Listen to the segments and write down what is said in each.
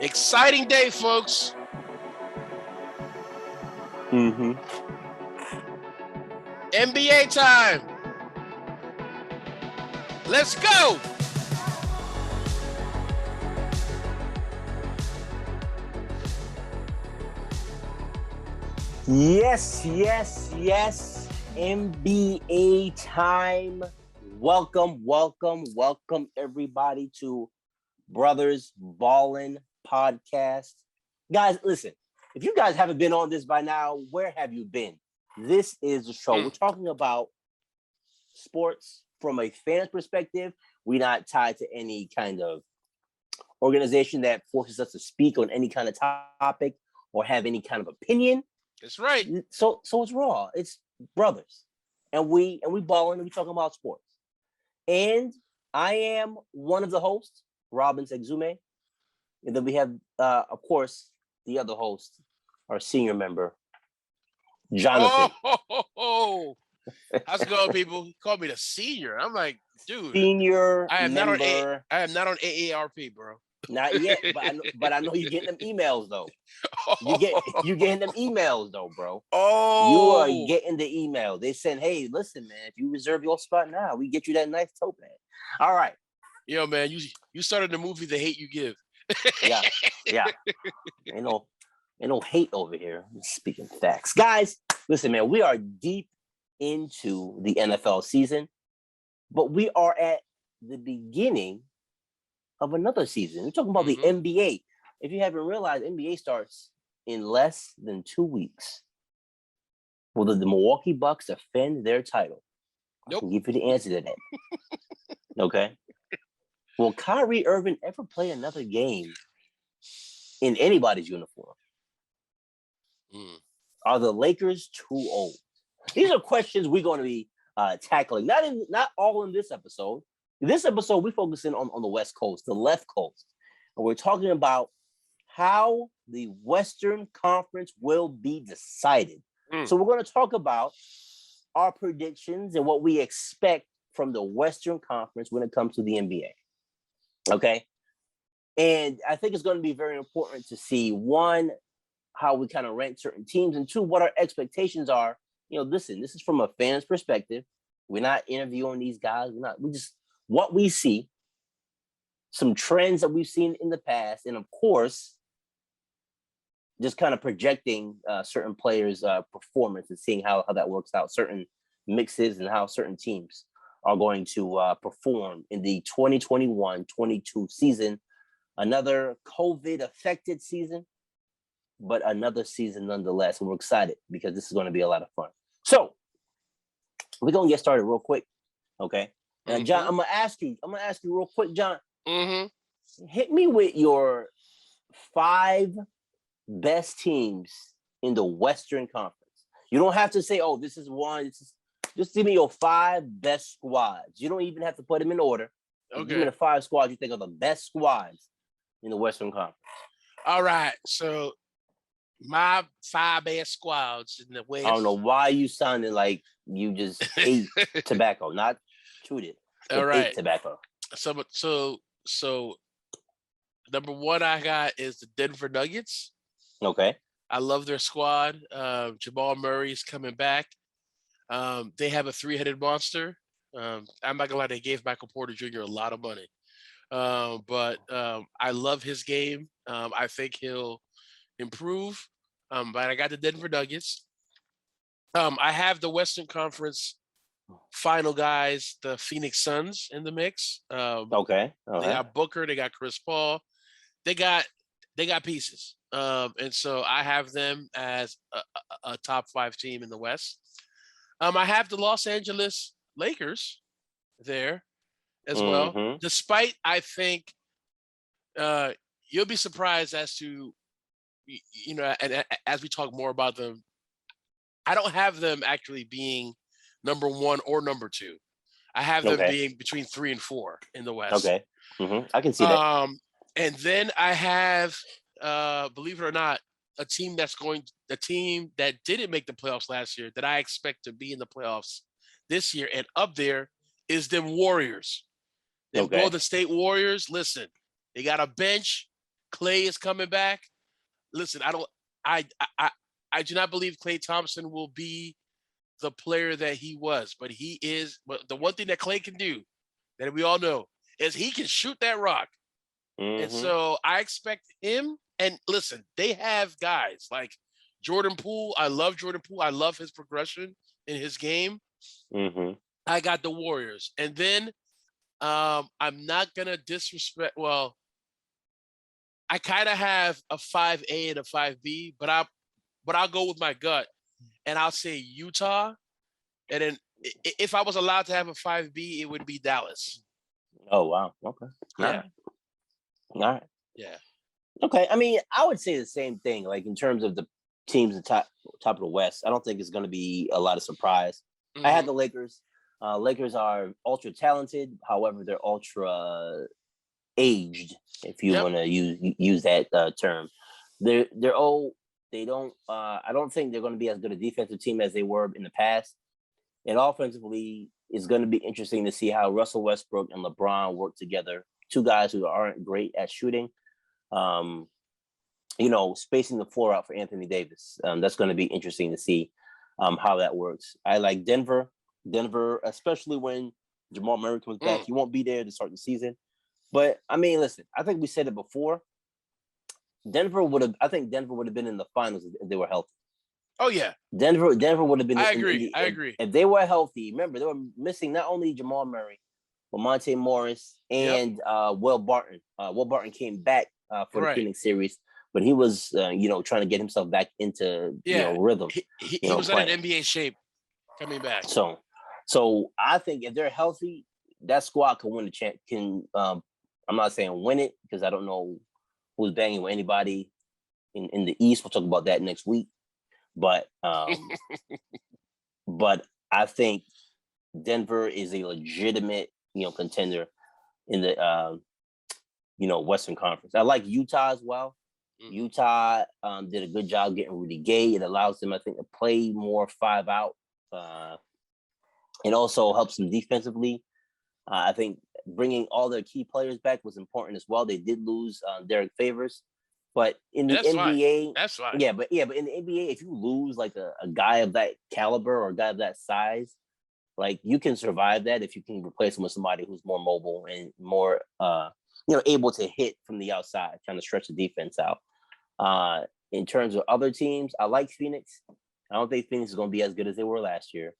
Exciting day, folks. NBA time. Let's go. Yes. NBA time. Welcome everybody to Brothers Ballin podcast. Guys, listen, if you guys haven't been on this by now, where have you been? This is the show. We're talking about sports from a fan's perspective. We're not tied to any kind of organization that forces us to speak on any kind of topic or have any kind of opinion. That's right. So it's raw. It's brothers. And we balling and we talking about sports. And I am one of the hosts, Robin Exume. And then we have, of course, the other host, our senior member, Jonathan. How's it going, people? He called me the senior. I'm like, dude. Senior I am member. I am not on AARP, bro. Not yet, but I know you're getting them emails, though. You getting them emails, though, bro. You are getting the email. They said, hey, listen, man, if you reserve your spot now, we get you that nice tote bag. All right. Yo, man, you started the movie The Hate You Give. Yeah. Ain't no hate over here. Speaking facts. Guys, listen, man, we are deep into the NFL season, but we are at the beginning of another season. We're talking about the NBA. If you haven't realized, NBA starts in less than 2 weeks. Will the Milwaukee Bucks defend their title? Nope. I can give you the answer to that. Okay. Will Kyrie Irving ever play another game in anybody's uniform? Are the Lakers too old? These are questions we're going to be tackling. Not all in this episode. This episode, we're focusing on the West Coast, the left coast. And we're talking about how the Western Conference will be decided. So we're going to talk about our predictions and what we expect from the Western Conference when it comes to the NBA. Okay? And I think it's going to be very important to see, one, how we kind of rank certain teams, and two, what our expectations are. You know, listen, this is from a fan's perspective. We're not interviewing these guys. We just what we see, some trends that we've seen in the past, and of course, just kind of projecting certain players' performance and seeing how that works out, certain mixes and how certain teams are going to perform in the 2021-22 season. Another COVID-affected season, but another season nonetheless. And we're excited because this is going to be a lot of fun. So we're going to get started real quick, okay? And John, I'm gonna ask you real quick, John. Hit me with your 5 best teams in the Western Conference. You don't have to say, oh, this is one. Just give me your 5 best squads. You don't even have to put them in order. Okay. Give me the 5 squads you think are the best squads in the Western Conference. All right. So my 5 best squads in the West. I don't know why you sounded like you just ate tobacco, not chewed it. All right. Ate tobacco. So number 1 I got is the Denver Nuggets. Okay. I love their squad. Jamal Murray's coming back. They have a 3-headed monster. I'm not gonna lie, they gave Michael Porter Jr. a lot of money. But I love his game. I think he'll improve. But I got the Denver Nuggets. I have the Western Conference final guys, the Phoenix Suns, in the mix. Okay. They got Booker, they got Chris Paul, they got pieces. And so I have them as a top 5 team in the West. I have the Los Angeles Lakers there as well. Despite, I think, you'll be surprised as to, and as we talk more about them, I don't have them actually being number 1 or number 2. I have them being between 3 and 4 in the West. Okay. I can see that. And then I have, believe it or not, a team that didn't make the playoffs last year that I expect to be in the playoffs this year, and up there is them Warriors. Them Golden State Warriors. Listen, They got a bench. Clay is coming back. Listen, I do not believe Klay Thompson will be the player that he was, but he is. But the one thing that Clay can do, that we all know, is he can shoot that rock. And so I expect him. And listen, they have guys like Jordan Poole. I love Jordan Poole. I love his progression in his game. I got the Warriors. And then I'm not going to disrespect. Well, I kind of have a 5A and a 5B, but I'll go with my gut. And I'll say Utah. And then if I was allowed to have a 5B, it would be Dallas. Oh, wow. Okay. Yeah. All right. Yeah. Okay. I mean, I would say the same thing. Like in terms of the teams at top of the West, I don't think it's going to be a lot of surprise. I had the Lakers. Lakers are ultra talented. However, they're ultra aged, if you want to use that term. They're old. They don't. I don't think they're going to be as good a defensive team as they were in the past. And offensively, it's going to be interesting to see how Russell Westbrook and LeBron work together. Two guys who aren't great at shooting. Spacing the floor out for Anthony Davis. That's going to be interesting to see how that works. I like Denver. Denver, especially when Jamal Murray comes back. He won't be there to start the season. But, I mean, listen, I think we said it before. Denver would have been in the finals if they were healthy. Oh, yeah. Denver would have been. I agree. If they were healthy, remember, they were missing not only Jamal Murray, but Monte Morris and Will Barton. Will Barton came back for the Phoenix series, but he was, trying to get himself back into rhythm. He was in an NBA shape coming back. So I think if they're healthy, that squad can win the champ. I'm not saying win it because I don't know who's banging with anybody in the East. We'll talk about that next week. But but I think Denver is a legitimate contender in the Western Conference. I like Utah as well. Utah did a good job getting Rudy Gay. It allows them, I think, to play more 5 out. It also helps them defensively. I think bringing all their key players back was important as well. They did lose Derek Favors, but in the NBA, that's fine. Yeah, but in the NBA, if you lose like a guy of that caliber or a guy of that size, like you can survive that if you can replace him with somebody who's more mobile and more able to hit from the outside, trying to stretch the defense out. In terms of other teams, I like Phoenix. I don't think Phoenix is going to be as good as they were last year.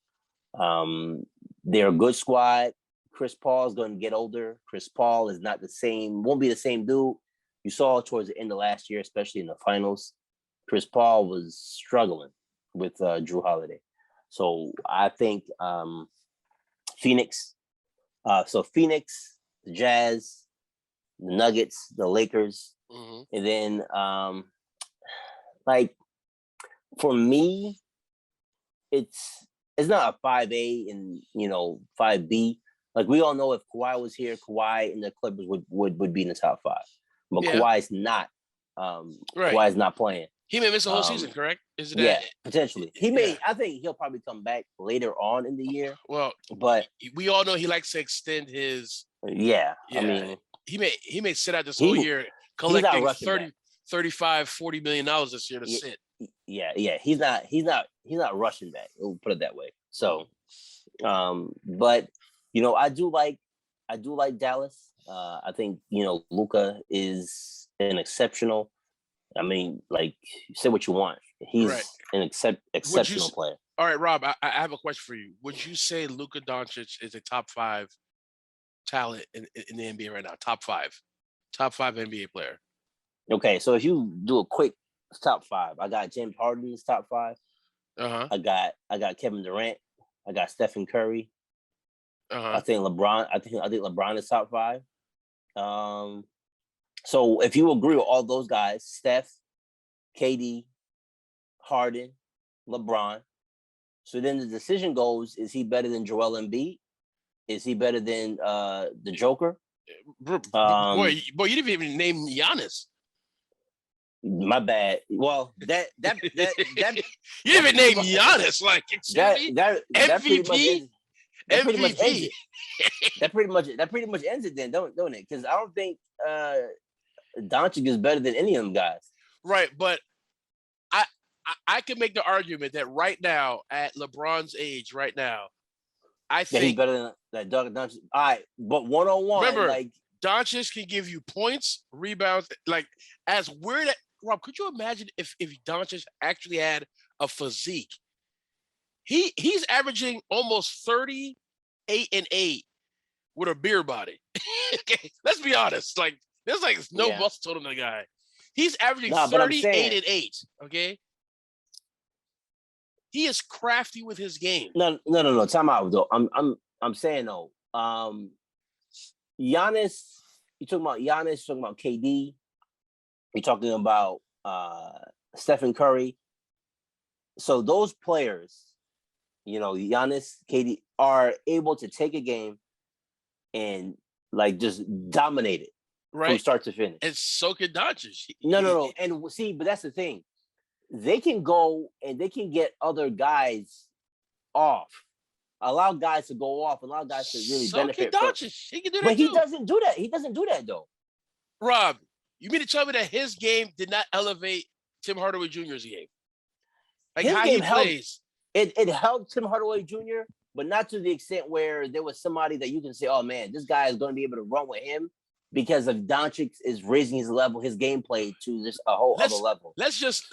They're a good squad. Chris Paul is going to get older. Chris Paul is not the same, won't be the same dude. You saw towards the end of last year, especially in the finals, Chris Paul was struggling with Drew Holiday. So I think Phoenix. So Phoenix, the Jazz, the Nuggets, the Lakers, and then for me, it's not a 5A and 5B. Like we all know, if Kawhi was here, Kawhi and the Clippers would be in the top 5. But Kawhi's not. Kawhi's not playing. He may miss the whole season, correct? Isn't that potentially. He may. I think he'll probably come back later on in the year. Well, but we all know he likes to extend his. Yeah. I mean, he may sit out this whole year collecting $35, $40 million this year to sit. Yeah. He's not rushing back. We'll put it that way. So, but I do like Dallas. I think Luka is an exceptional. I mean, like, say what you want. He's an exceptional player. All right, Rob, I have a question for you. Would you say Luka Doncic is a top 5 talent in the NBA right now? Top 5 NBA player. Okay, so if you do a quick top 5, I got James Harden's top 5. I got Kevin Durant. I got Stephen Curry. I think LeBron. I think LeBron is top 5. So if you agree with all those guys, Steph, KD, Harden, LeBron, so then the decision goes: is he better than Joel Embiid? Is he better than the Joker? Boy, you didn't even name Giannis. My bad. Well, that you didn't even name Giannis. Like that MVP. That pretty much ends it then, don't it? Because I don't think Doncic is better than any of them guys. Right, but I can make the argument that right now, at LeBron's age, right now, I Yeah, he's think better than that Doncic. All right, but 1-on-1, remember like Doncic can give you points, rebounds, like as weird. Rob, could you imagine if Doncic actually had a physique? He's averaging almost 38 and 8 with a beer body. Okay, let's be honest. Like there's like no Yeah. muscle tone on the guy. He's averaging Nah, but I'm 38 saying- and 8. Okay. He is crafty with his game. No. Time out though. I'm saying though. Giannis. You talking about Giannis? Talking about KD? You're talking about Stephen Curry. So those players, you know, Giannis, KD, are able to take a game and like just dominate it Right. from start to finish. And so can Doncic. No. And see, but that's the thing. They can go and they can get other guys off. Allow guys to go off. Allow guys to really so benefit. Can Doncic. He can do that But he too. doesn't do that. He doesn't do that though. Rob, you mean to tell me that his game did not elevate Tim Hardaway Jr.'s game? Like His how game he plays. It helped Tim Hardaway Jr., but not to the extent where there was somebody that you can say, oh man, this guy is going to be able to run with him because of Doncic is raising his level, his gameplay to just a whole other level. Let's just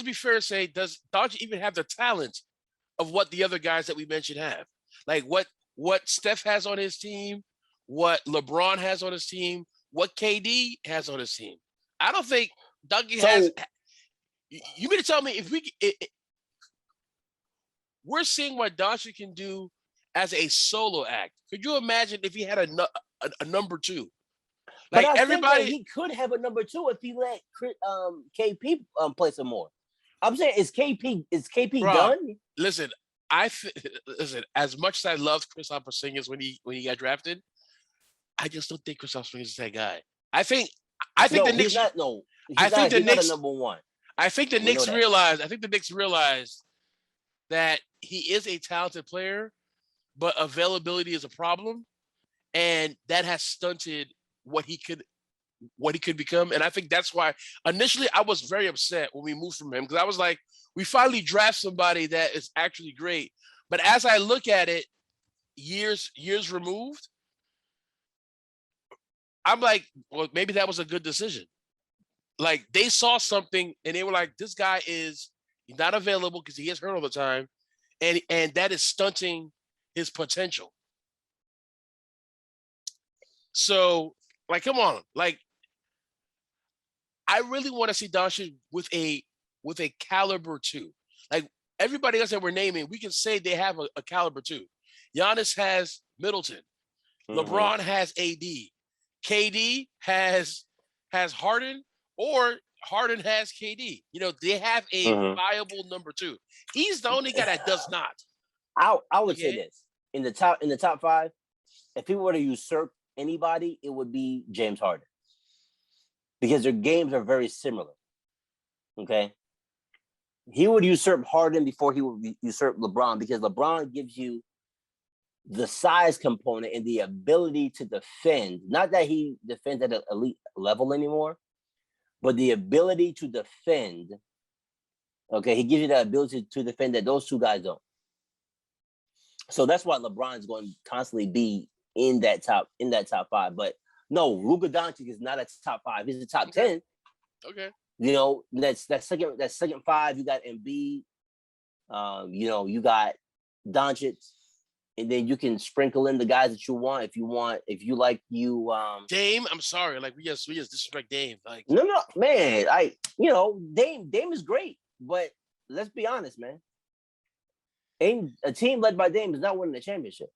be fair and say, does Doncic even have the talent of what the other guys that we mentioned have? Like what Steph has on his team, what LeBron has on his team, what KD has on his team. I don't think Doncic has. You mean to tell me if we're seeing what Doncic can do as a solo act? Could you imagine if he had a number two? Like but I everybody, think that he could have a number two if he let KP play some more. I'm saying, is KP Rob, done? Listen, listen. As much as I loved Kristaps Porzingis when he got drafted, I just don't think Kristaps Porzingis is that guy. I think the Knicks. He's not. No, I think the Knicks not a number one. I think the Knicks realized. I think the Knicks realized that he is a talented player, but availability is a problem, and that has stunted what he could become. And I think that's why initially I was very upset when we moved from him, because I was like, we finally draft somebody that is actually great. But as I look at it, years removed, I'm like, well, maybe that was a good decision. Like they saw something and they were like, this guy he's not available because he gets hurt all the time. And that is stunting his potential. So, like, come on. Like, I really want to see Doncic with a caliber two. Like everybody else that we're naming, we can say they have a caliber two. Giannis has Middleton. Mm-hmm. LeBron has AD. KD has Harden, or Harden has KD. You know, they have a viable number two. He's the only guy that does not. I would say this. In the top five, if he were to usurp anybody, it would be James Harden. Because their games are very similar. Okay. He would usurp Harden before he would usurp LeBron, because LeBron gives you the size component and the ability to defend. Not that he defends at an elite level anymore, but the ability to defend. Okay, he gives you that ability to defend that those two guys don't. So that's why LeBron is going to constantly be in that top five. But no, Luka Doncic is not a top five. He's the top 10. Okay. You know, that second five, you got Embiid. You know, you got Doncic. And then you can sprinkle in the guys that you want if you like Dame. I'm sorry, like we just disrespect Dame. Like no, man. Dame is great, but let's be honest, man. A team led by Dame is not winning the championship.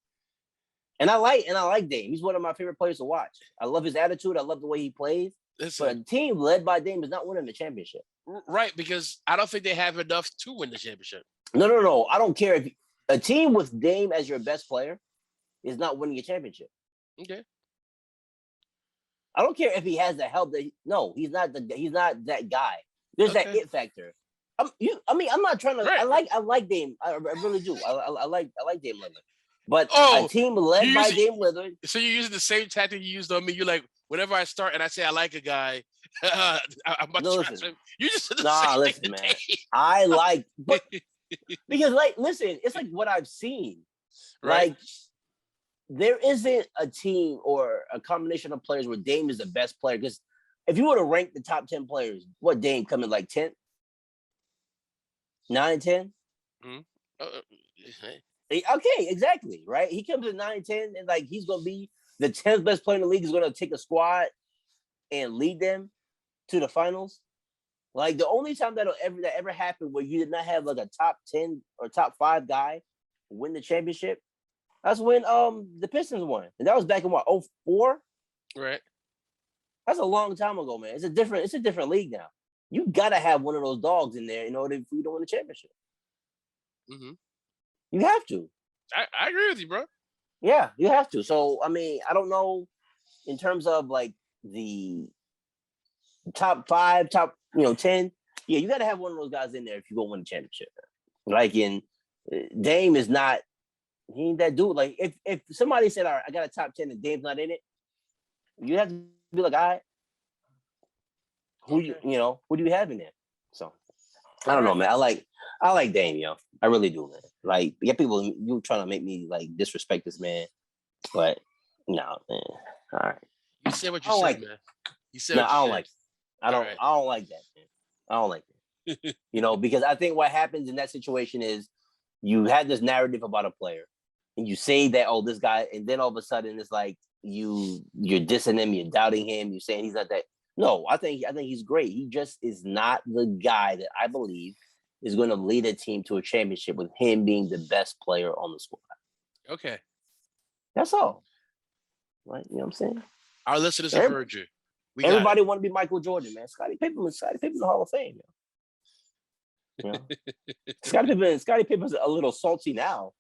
And I like Dame. He's one of my favorite players to watch. I love his attitude. I love the way he plays. Listen, but a team led by Dame is not winning the championship. Right, because I don't think they have enough to win the championship. No. I don't care if a team with Dame as your best player is not winning a championship. Okay. I don't care if he has the help. No, he's not that guy. There's that it factor. I'm not trying to. Right. I like Dame. I really do. I like Dame Lillard. But a team led by Dame Lillard. So you're using the same tactic you used on me. You're like, whenever I start and I say I like a guy, I'm about to trash him. You just said the same thing man. today. I like, but because like, listen, it's like what I've seen. Right. Like, there isn't a team or a combination of players where Dame is the best player. Because if you were to rank the top 10 players, what Dame come in like 10th? 9 and 10? Okay, exactly. Right. He comes in 9 and 10, and like he's gonna be the 10th best player in the league. Is gonna take a squad and lead them to the finals. Like the only time that ever happened where you did not have like a top 10 or top 5 guy win the championship, that's when the Pistons won. And that was back in what, 04? Right. That's a long time ago, man. It's a different league now. You gotta have one of those dogs in there in order for you to win the championship. Mm-hmm. You have to. I agree with you, bro. Yeah, you have to. So I mean, I don't know in terms of like the top 5, top 10. Yeah, you got to have one of those guys in there if you go win the championship. Like Dame is not. He ain't that dude. Like if somebody said, "All right, I got a top 10 and Dame's not in it," you have to be like, "All right, who do you have in there?" So I don't know, man. I like Dame, yo. I really do, man. Like, yeah, people, you trying to make me like disrespect this man, but no, man. All right. You said what you said, man. You said no, I don't like it. I don't like that, man. I don't like it. Because I think what happens in that situation is you had this narrative about a player and you say that, oh, this guy, and then all of a sudden it's like you're dissing him, you're doubting him, you're saying he's not that. No, I think he's great. He just is not the guy that I believe is going to lead a team to a championship with him being the best player on the squad. Okay. That's all. Right? You know what I'm saying? Our listeners have heard you. Everybody want to be Michael Jordan, man. Scottie Pippen in the Hall of Fame. Scottie Pippen's a little salty now,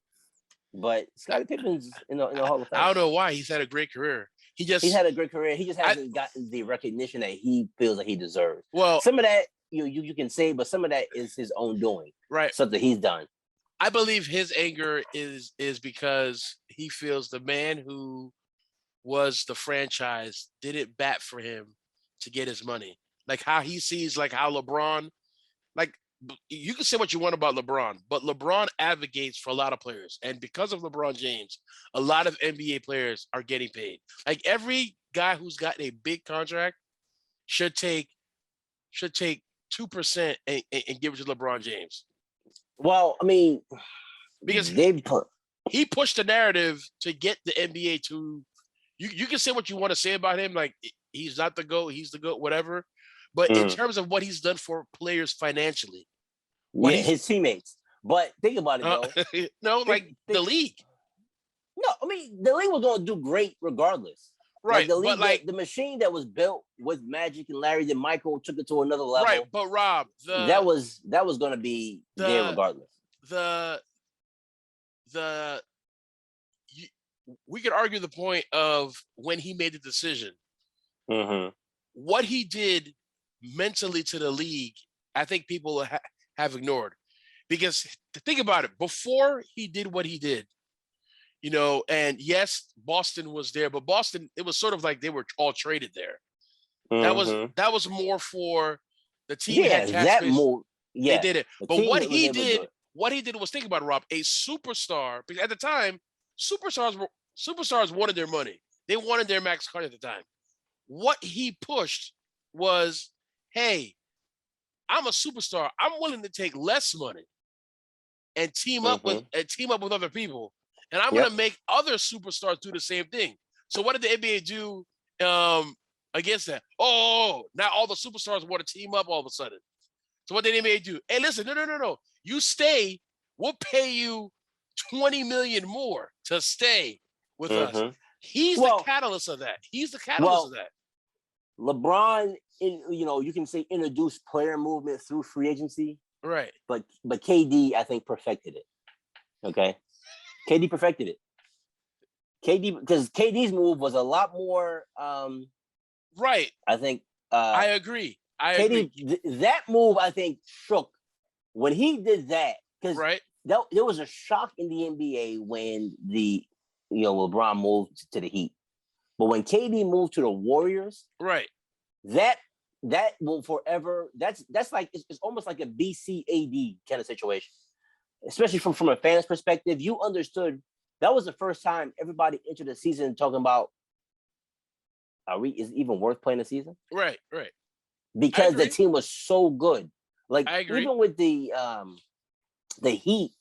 but Scottie Pippen's in the Hall of Fame. I don't know why. He's had a great career. He's had a great career. He just hasn't gotten the recognition that he feels like he deserves. Well, some of that you can say, but some of that is his own doing. Right. Something he's done. I believe his anger is because he feels the man who was the franchise didn't bat for him to get his money. Like how he sees, like how LeBron, like you can say what you want about LeBron, but LeBron advocates for a lot of players. And because of LeBron James, a lot of NBA players are getting paid. Like every guy who's gotten a big contract should take 2% and give it to LeBron James. Well, I mean, because he pushed the narrative to get the NBA to. You can say what you want to say about him, like he's not the GOAT, he's the GOAT, whatever. But in terms of what he's done for players financially, his teammates. But think about it, though. The league. No, I mean the league was going to do great regardless. Right, like the league, but the machine that was built with Magic and Larry, then Michael took it to another level. Right, but Rob, that was going to be there regardless. We could argue the point of when he made the decision. Mm-hmm. What he did mentally to the league, I think people have ignored. Because to think about it, before he did what he did, and yes, Boston was there, but Boston, it was sort of like they were all traded there. Mm-hmm. That was more for the team. Yeah, that more. Yeah, they did it. But what he did was, think about it, Rob, a superstar. Because at the time, superstars wanted their money. They wanted their max card at the time. What he pushed was, hey, I'm a superstar. I'm willing to take less money and team up with other people. And I'm going to make other superstars do the same thing. So what did the NBA do against that? Oh, now all the superstars want to team up all of a sudden. So what did the NBA do? Hey, listen, no. You stay. We'll pay you $20 million more to stay with us. He's the catalyst of that. LeBron, you can say introduced player movement through free agency. Right. But KD, I think, perfected it. Okay. KD perfected it. Because KD's move was a lot more. Right. I think. I agree. That move, I think, shook when he did that. Because there was a shock in the NBA when LeBron moved to the Heat. But when KD moved to the Warriors, Right. that will forever. That's like it's almost like a BCAD kind of situation, especially from a fan's perspective. You understood that was the first time everybody entered the season talking about, is it even worth playing the season? Right. Because the team was so good. Like I agree. even with the Heat,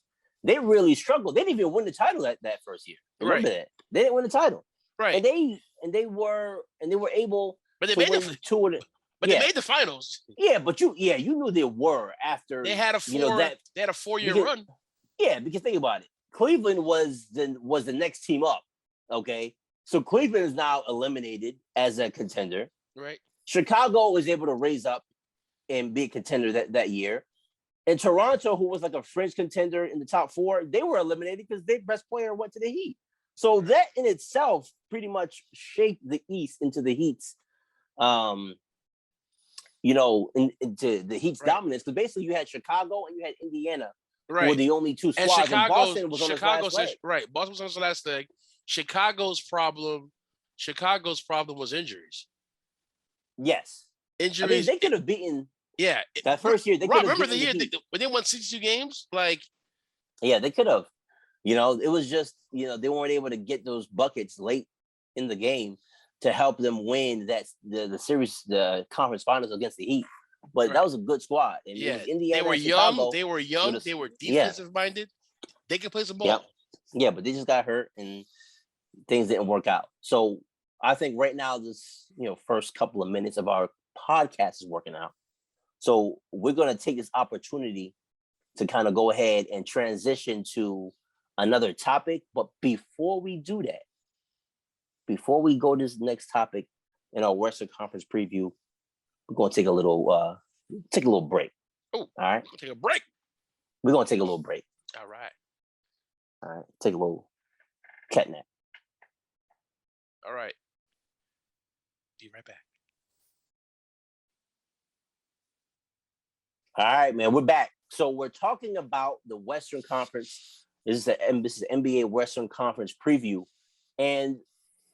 they really struggled. They didn't even win the title that first year. Remember that they didn't win the title. Right. And they were able. But they to made win two of the. But they made the finals. Yeah, but you knew they were after they had a 4-year run. Yeah, because think about it. Cleveland was the next team up. Okay. So Cleveland is now eliminated as a contender. Right. Chicago was able to raise up and be a contender that year. And Toronto, who was like a fringe contender in the top 4, they were eliminated because their best player went to the Heat. So that in itself pretty much shaped the East into the Heat's into the Heat's dominance. Because basically you had Chicago and you had Indiana, who were the only two squads. And Boston was on his last leg. Right. Boston was on his last leg. Chicago's problem was injuries. Yes. Injuries. I mean, they could have beaten. Yeah. That first year, they could have. Remember the year when they won 62 games? Like. Yeah, they could have. It was just, they weren't able to get those buckets late in the game to help them win the series, the conference finals against the Heat. But that was a good squad. And Indiana, they were Chicago, young. They were defensive minded. They could play some ball. Yeah, but they just got hurt and things didn't work out. So I think right now this, first couple of minutes of our podcast is working out. So we're going to take this opportunity to kind of go ahead and transition to another topic. But before we do that, before we go to this next topic in our Western Conference preview, we're going to take a little break. Oh, all right. Take a break. We're going to take a little break. All right. Take a little cat nap. All right. Be right back. All right, man. We're back. So we're talking about the Western Conference. This is the NBA Western Conference preview. And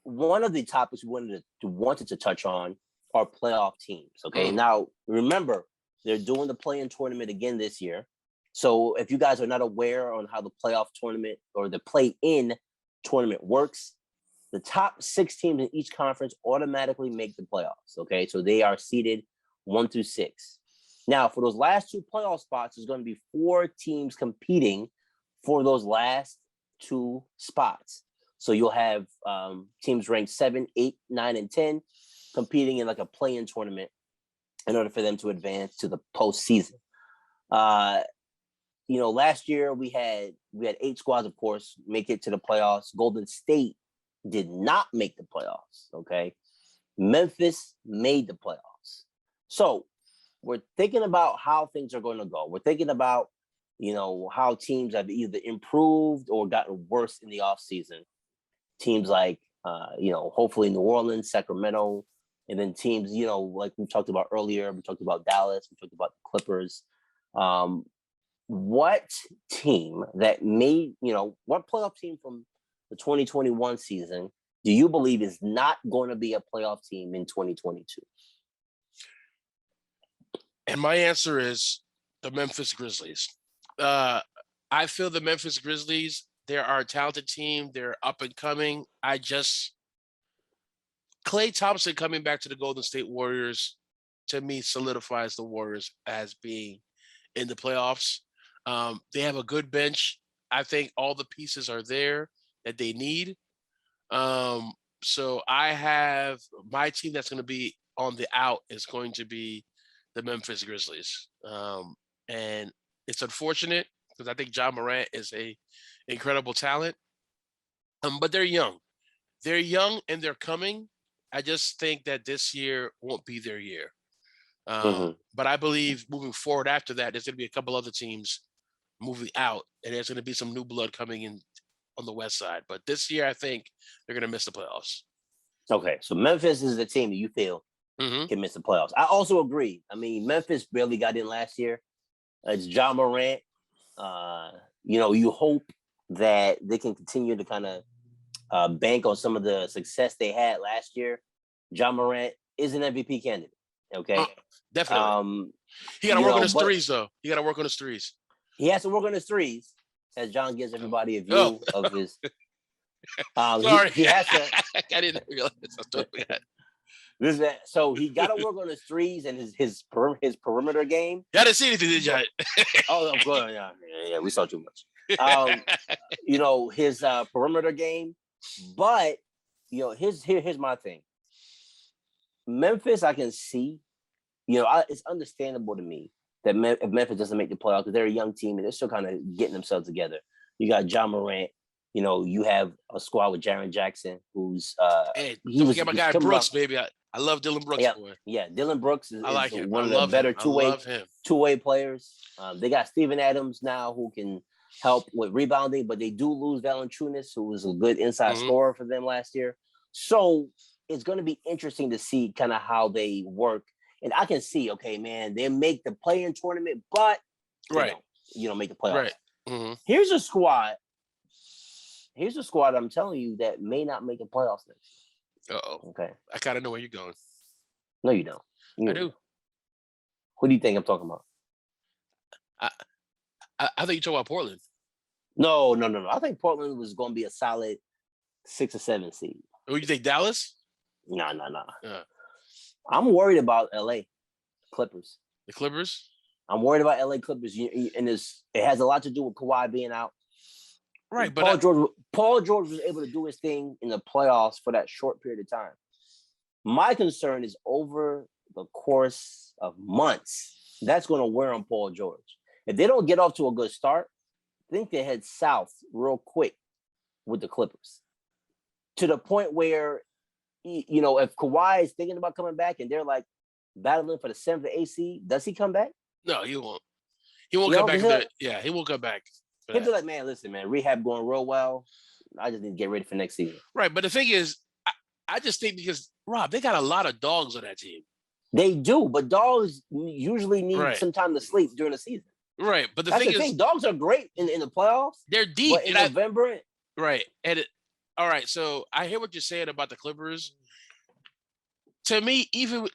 one of the topics we wanted to touch on are playoff teams. Okay. Now, remember, they're doing the play-in tournament again this year. So if you guys are not aware on how the playoff tournament or the play-in tournament works, the top 6 teams in each conference automatically make the playoffs. Okay. So they are seeded 1 through 6. Now, for those last 2 playoff spots, there's going to be 4 teams competing for those last 2 spots. So you'll have teams ranked 7, 8, 9, and 10 competing in like a play-in tournament in order for them to advance to the postseason. Last year we had 8 squads, of course, make it to the playoffs. Golden State did not make the playoffs. Okay, Memphis made the playoffs. So we're thinking about how things are going to go. We're thinking about how teams have either improved or gotten worse in the offseason. Teams like, hopefully New Orleans, Sacramento, and then teams, like we talked about earlier, we talked about Dallas, we talked about the Clippers. What team that made, what playoff team from the 2021 season do you believe is not going to be a playoff team in 2022? And my answer is the Memphis Grizzlies. I feel the Memphis Grizzlies, they are a talented team. They're up and coming. Klay Thompson coming back to the Golden State Warriors, to me, solidifies the Warriors as being in the playoffs. They have a good bench. I think all the pieces are there that they need. So I have my team that's going to be on the out is going to be the Memphis Grizzlies. And it's unfortunate because I think John Morant is a incredible talent. But they're young. They're young and they're coming. I just think that this year won't be their year. But I believe moving forward after that, there's going to be a couple other teams moving out, and there's going to be some new blood coming in on the West side. But this year, I think they're going to miss the playoffs. Okay, so Memphis is the team that you feel can miss the playoffs. I also agree. I mean, Memphis barely got in last year. It's John Morant. You hope that they can continue to kind of bank on some of the success they had last year, John Morant is an MVP candidate. Okay, definitely. He got to work on his threes, though. He got to work on his threes. He has to work on his threes, as John gives everybody a view of his. Sorry, he has to. I didn't realize. I totally forgot. So he got to work on his threes and his perimeter game. I didn't see anything, did you? Oh, good. Yeah, we saw too much. His perimeter game, but here's my thing. Memphis, I can see. It's understandable to me that if Memphis doesn't make the playoffs, because they're a young team and they're still kind of getting themselves together. You got John Morant. You have a squad with Jaren Jackson, who's don't forget my guy Brooks, baby. I love Dylan Brooks. Yeah, Dylan Brooks is him. One of the better two-way players. They got Steven Adams now who can help with rebounding, but they do lose Valanciunas, who was a good inside scorer for them last year. So it's going to be interesting to see kind of how they work. And I can see, okay, man, they make the play-in tournament, but you don't make the playoffs. Right. Mm-hmm. Here's a squad I'm telling you that may not make the playoffs next year. Uh-oh. Okay. I kind of know where you're going. No, you don't. I do. Who do you think I'm talking about? I think you're talking about Portland. No. I think Portland was going to be a solid 6 or 7 seed. Who you think, Dallas? No. I'm worried about LA Clippers. The Clippers? I'm worried about LA Clippers. And it has a lot to do with Kawhi being out. Right, but Paul George was able to do his thing in the playoffs for that short period of time. My concern is over the course of months. That's going to wear on Paul George. If they don't get off to a good start, I think they head south real quick with the Clippers. To the point where, if Kawhi is thinking about coming back and they're like battling for the 7th or 8th seed, does he come back? No, he won't. He won't come back. He won't come back. He'll be like, man, listen, man, rehab going real well. I just need to get ready for next season. Right, but the thing is, I just think because, Rob, they got a lot of dogs on that team. They do, but dogs usually need some time to sleep during the season. Right, but the thing is, dogs are great in the playoffs. They're deep. But in November. Right, all right, so I hear what you're saying about the Clippers. To me, even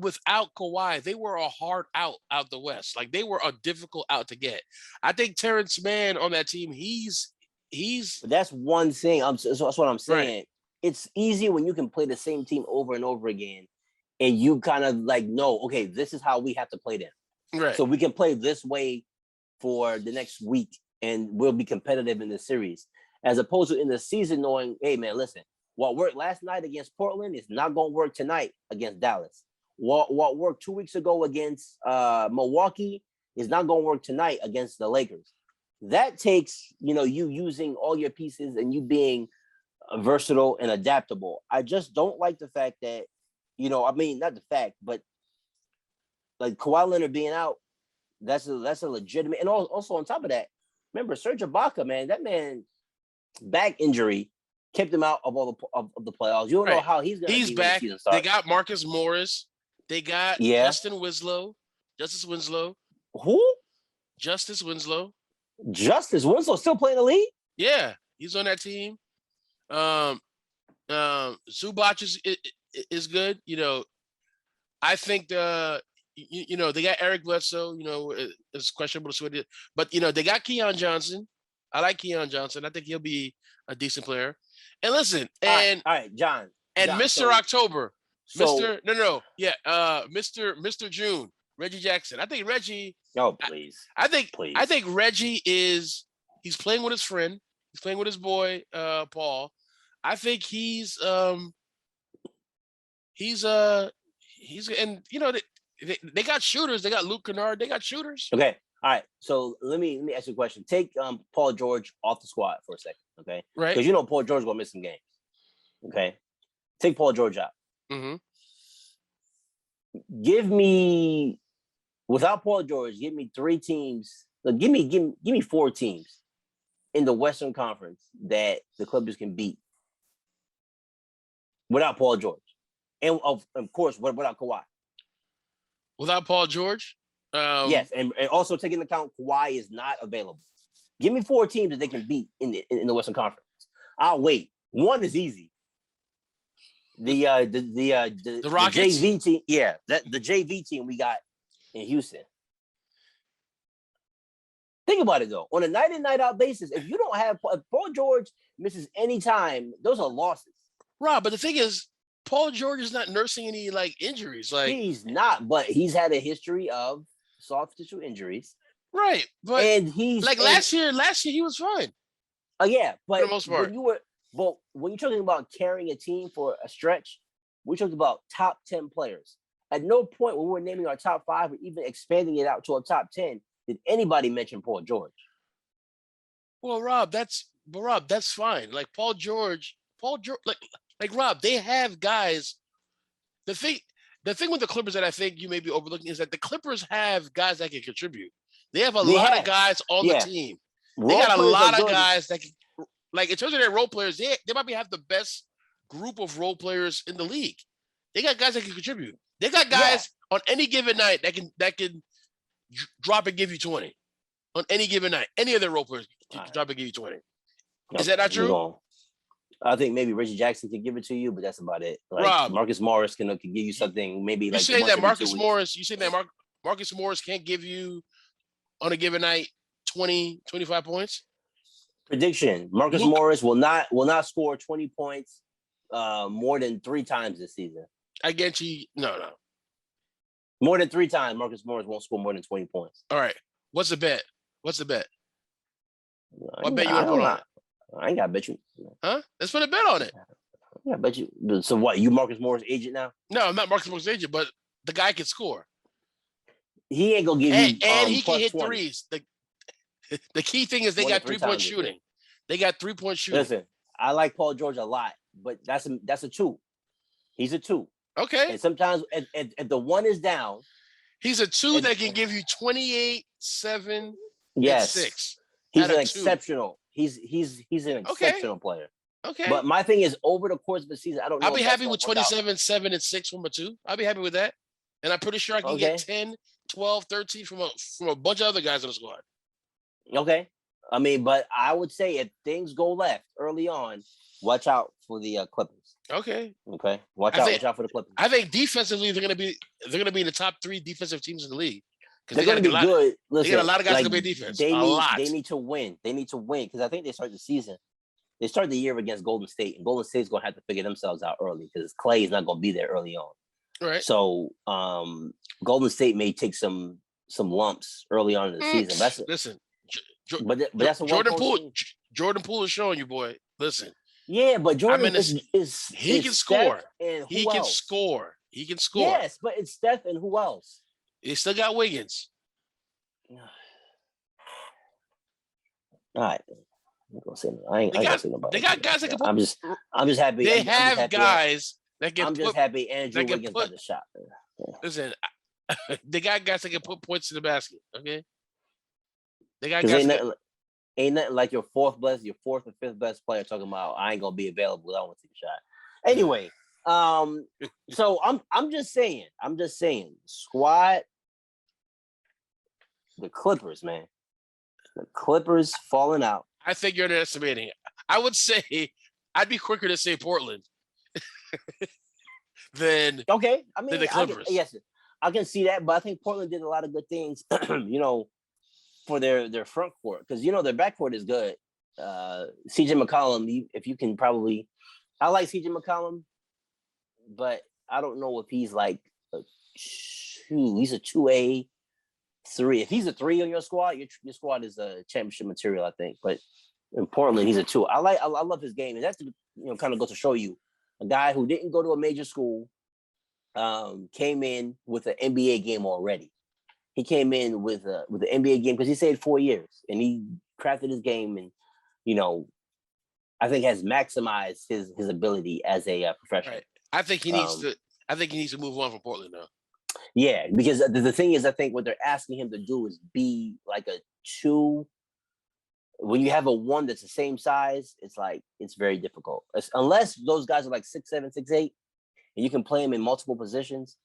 without Kawhi, they were a hard out the West. Like, they were a difficult out to get. I think Terrence Mann on that team, he's. But that's one thing. That's what I'm saying. Right. It's easy when you can play the same team over and over again, and you kind of know, okay, this is how we have to play them. Right. So we can play this way for the next week, and we'll be competitive in the series, as opposed to in the season knowing, hey, man, listen. What worked last night against Portland is not going to work tonight against Dallas. What worked 2 weeks ago against Milwaukee is not going to work tonight against the Lakers. That takes, you using all your pieces and you being versatile and adaptable. I just don't like the fact that, not the fact, but like Kawhi Leonard being out, that's a legitimate. And also on top of that, remember Serge Ibaka, man, that man back injury kept him out of all the playoffs. You don't know how he's going to be. He's back. They got Marcus Morris. They got Justice Winslow. Who? Justice Winslow. Justice Winslow still playing the league? Yeah, he's on that team. Zubac is good. I think they got Eric Bledsoe. It's questionable to switch, but they got Keon Johnson. I like Keon Johnson. I think he'll be a decent player. And listen, all right, John. And Mr. October, Mr. June, Reggie Jackson. I think Reggie. Oh, please. I think Reggie he's playing with his friend. He's playing with his boy, Paul. I think he's and they got shooters. They got Luke Kennard. They got shooters. Okay. All right. So let me ask you a question. Take Paul George off the squad for a second. Okay. Right. Because Paul George gonna miss some games. Okay. Take Paul George out. Mm-hmm. Give me, without Paul George, give me 3 teams. Give me 4 teams in the Western Conference that the Clippers can beat without Paul George, and of course without Kawhi. Without Paul George. Yes, and also taking into account Kawhi is not available. Give me 4 teams that they can beat in the Western Conference. I'll wait. One is easy. The Rockets? JV team, the JV team we got in Houston. Think about it though. On a night in, night out basis, if you don't have if Paul George misses any time, those are losses. Rob, but the thing is, Paul George is not nursing any injuries. He's not, but he's had a history of soft tissue injuries. Right, but and he's last year he was fine. Yeah, but for the most part. When you're talking about carrying a team for a stretch, we're talking about top 10 players. At no point when we're naming our top 5 or even expanding it out to a top 10 did anybody mention Paul George. Well, Rob, that's fine. Paul George, Rob, they have guys. The thing with the Clippers that I think you may be overlooking is that the Clippers have guys that can contribute. They have a lot of guys on the team. They got a lot of guys that can, in terms of their role players, they might have the best group of role players in the league. They got guys that can contribute. They got guys on any given night that can drop and give you 20. On any given night, any of their role players can drop and give you 20. Is that not true? I think maybe Reggie Jackson can give it to you, but that's about it. Rob, Marcus Morris can give you something. Maybe you saying that Marcus Morris? You saying that Marcus Morris can't give you on a given night 20, 25 points? Prediction: Marcus Morris will not score 20 points more than 3 times this season. I get you. No. More than 3 times, Marcus Morris won't score more than 20 points. All right. What's the bet? What bet you want to put on it? I ain't got to bet you. Huh? Let's put a bet on it. Yeah, bet you. So what? You Marcus Morris agent now? No, I'm not Marcus Morris agent, but the guy can score. He ain't gonna give you. And he can hit 20. threes. The key thing is they got 3-point shooting. They got 3-point shooting. Listen, I like Paul George a lot, but that's a 2. He's a 2. Okay. And sometimes if the 1 is down, he's a 2 that can give you 28, 7, and 6. He's an exceptional. He's an exceptional player. Okay. But my thing is, over the course of the season, I don't know. I'll be happy with 27, 7, and 6 from a 2. I'll be happy with that. And I'm pretty sure I can get 10, 12, 13 from a bunch of other guys on the squad. Okay. I mean, but I would say if things go left early on, watch out for the Clippers. Okay. Watch out for the Clippers. I think defensively they're gonna be in the top 3 defensive teams in the league. They're going to be good. Listen, they got a lot of guys that can play defense. They need to win. They need to win because I think they start the year against Golden State, and Golden State's going to have to figure themselves out early because Clay is not going to be there early on. Right. So Golden State may take some lumps early on in the season. Listen, but that's a Jordan Poole. Jordan Poole is showing you, boy. Listen. Yeah, but Jordan he can score. He can score. He can score. Yes, but it's Steph and who else? He still got Wiggins. All right. I ain't gonna say nobody. They got guys that can put. I'm just happy. They have guys that can. I'm just happy Andrew Wiggins got the shot. Yeah. Listen, they got guys that can put points in the basket. Okay. They got guys. Ain't nothing like your 4th or 5th best player talking about I ain't gonna be available. I want to take a shot. Anyway, so I'm just saying, squad. The Clippers, man. The Clippers falling out. I think you're underestimating. I would say I'd be quicker to say Portland than the Clippers. Yes, I can see that, but I think Portland did a lot of good things, for their front court because their back court is good. CJ McCollum, if you can probably, I like CJ McCollum, but I don't know if he's like a 2. He's a 2A. 3. If he's a 3 on your squad, your squad is a championship material, I think. But in Portland, he's a 2. I love his game, and that's kind of goes to show you a guy who didn't go to a major school, came in with an NBA game already. He came in with the NBA game because he stayed 4 years, and he crafted his game, and I think has maximized his ability as a professional. Right. I think he needs to move on from Portland now. Yeah, because the thing is, I think what they're asking him to do is be like a 2. When you have a 1 that's the same size, it's very difficult. Unless those guys are like 6'7", 6'8", and you can play them in multiple positions.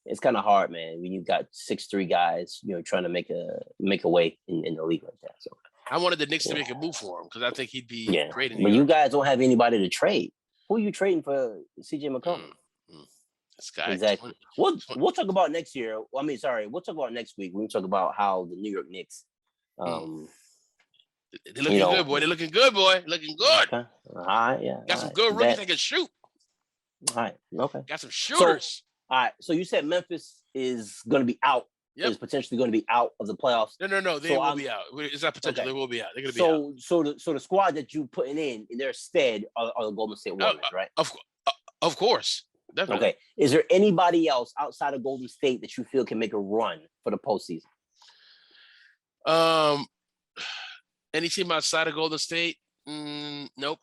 it's kind of hard, man, when you got 6'3" guys, trying to make a way in the league like that. So I wanted the Knicks to make a move for him because I think he'd be great in New but York. you guys don't have anybody to trade. Who are you trading for CJ McCollum? This guy. Exactly. We'll talk about next year. We'll talk about next week. We'll talk about how the New York Knicks. They're looking good, boy. They're looking good, boy. Looking good. Okay. All right, yeah. Got some good rookies that can shoot. All right. Okay. Got some shooters. All right. So you said Memphis is going to be out. Yep. Is potentially going to be out of the playoffs. No. They will be out. It's not potential. Okay. They will be out. They're going to be out. So the squad that you putting in their stead are the Golden State Warriors, right? Of course. Definitely. Okay. Is there anybody else outside of Golden State that you feel can make a run for the postseason? Any team outside of Golden State? Nope.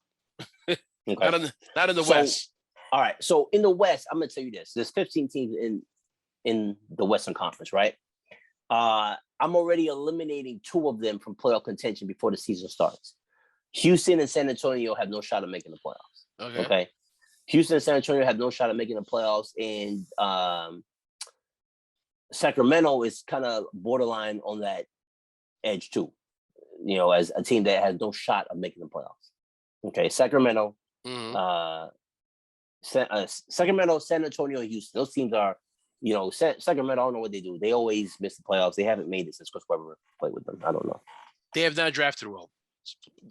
Okay. Not in the West. All right. So in the West, I'm gonna tell you this: there's 15 teams in the Western Conference, right? I'm already eliminating 2 of them from playoff contention before the season starts. Houston and San Antonio have no shot at making the playoffs. Okay. Houston and San Antonio have no shot at making the playoffs, and Sacramento is kind of borderline on that edge too. As a team that has no shot of making the playoffs. Okay, Sacramento, Sacramento, San Antonio, Houston. Those teams are, Sacramento. I don't know what they do. They always miss the playoffs. They haven't made it since Chris Webber played with them. I don't know. They have not drafted well.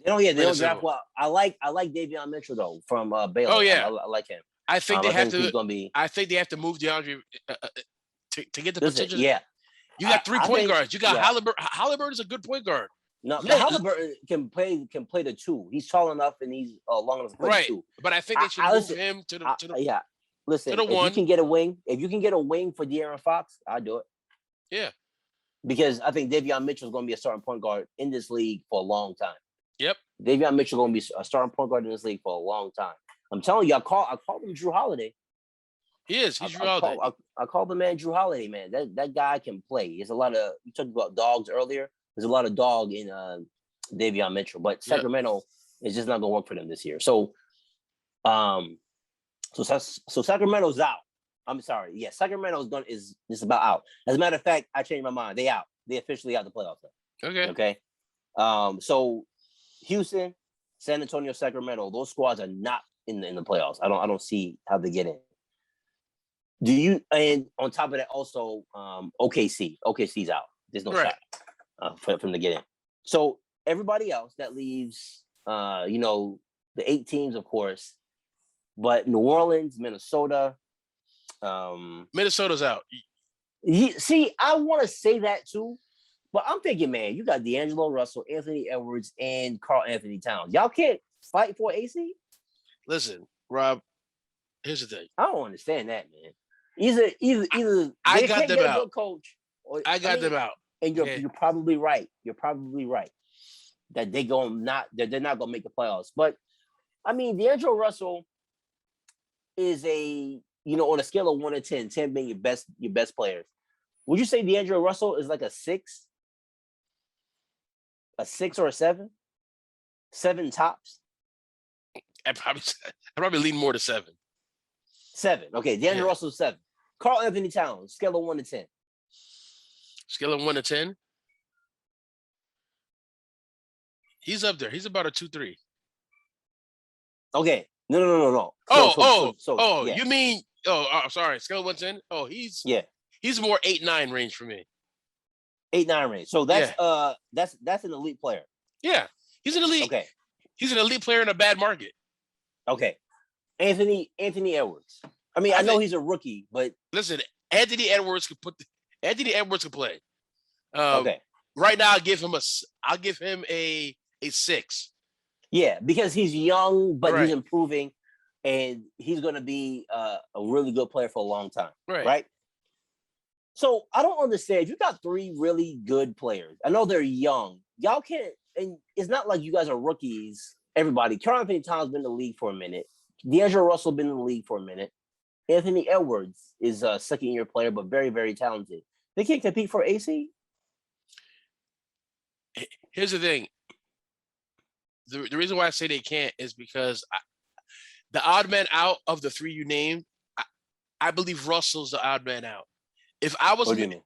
They don't draft well. I like Davion Mitchell though from Baylor. Oh yeah, I like him. I think they have to. I think they have to move DeAndre to get the potential. Yeah, you got 3 point guards. You got Halliburton. Halliburton is a good point guard. No, Halliburton can play the 2. He's tall enough and he's long enough to play the 2. But I think they should move him to the yeah. Listen, to the 1. You can get a wing for De'Aaron Fox, I'll do it. Yeah. Because I think Davion Mitchell is going to be a starting point guard in this league for a long time. Yep. Davion Mitchell is going to be a starting point guard in this league for a long time. I'm telling you, I call him Drew Holiday. He is. He's Drew Holiday. I call the man Drew Holiday, man. That guy can play. There's a lot of, you talked about dogs earlier. There's a lot of dog in Davion Mitchell, but Sacramento is just not going to work for them this year. So, so Sacramento's out. I'm sorry. Yeah, Sacramento is about out. As a matter of fact, I changed my mind. They out. They officially out the playoffs. Okay. So Houston, San Antonio, Sacramento, those squads are not in the playoffs. I don't see how they get in. Do you? And on top of that, also OKC's out. There's no shot for them to get in. So everybody else that leaves, the 8 teams, of course, but New Orleans, Minnesota. Minnesota's out. See, I want to say that too, but I'm thinking, man, you got D'Angelo Russell, Anthony Edwards, and Karl Anthony Towns. Y'all can't fight for AC? Listen, Rob, here's the thing. I don't understand that, man. Either I got them out. Coach, or, I got them out. And you're probably right. You're probably right that they're not gonna make the playoffs. But I mean, D'Angelo Russell is on a scale of 1 to 10, 10 being your best players. Would you say D'Angelo Russell is like a 6? A 6 or a 7? 7 tops? I probably lean more to 7. 7. Okay, D'Angelo Russell 7. Karl Anthony Towns, scale of 1 to 10. Scale of 1 to 10? He's up there. He's about a 2-3. Okay. No. You mean? Sorry. Scale of 1 to 10. Oh, he's more 8-9 range for me. 8-9 range. So that's an elite player. Yeah, he's an elite. Okay, he's an elite player in a bad market. Okay, Anthony Edwards. I mean, I know he's a rookie, but listen, Anthony Edwards can play. Okay. Right now, I'll give him a 6. Yeah, because he's young, but he's improving, and he's going to be a really good player for a long time. Right. So I don't understand. You got 3 really good players. I know they're young. Y'all can't, and it's not like you guys are rookies. Everybody, Karl Anthony Towns been in the league for a minute. D'Angelo Russell been in the league for a minute. Anthony Edwards is a second-year player, but very, very talented. They can't compete for AC. Here's the thing. The reason why I say they can't is because the odd man out of the 3 you named, I believe Russell's the odd man out. If I was, What do you mean?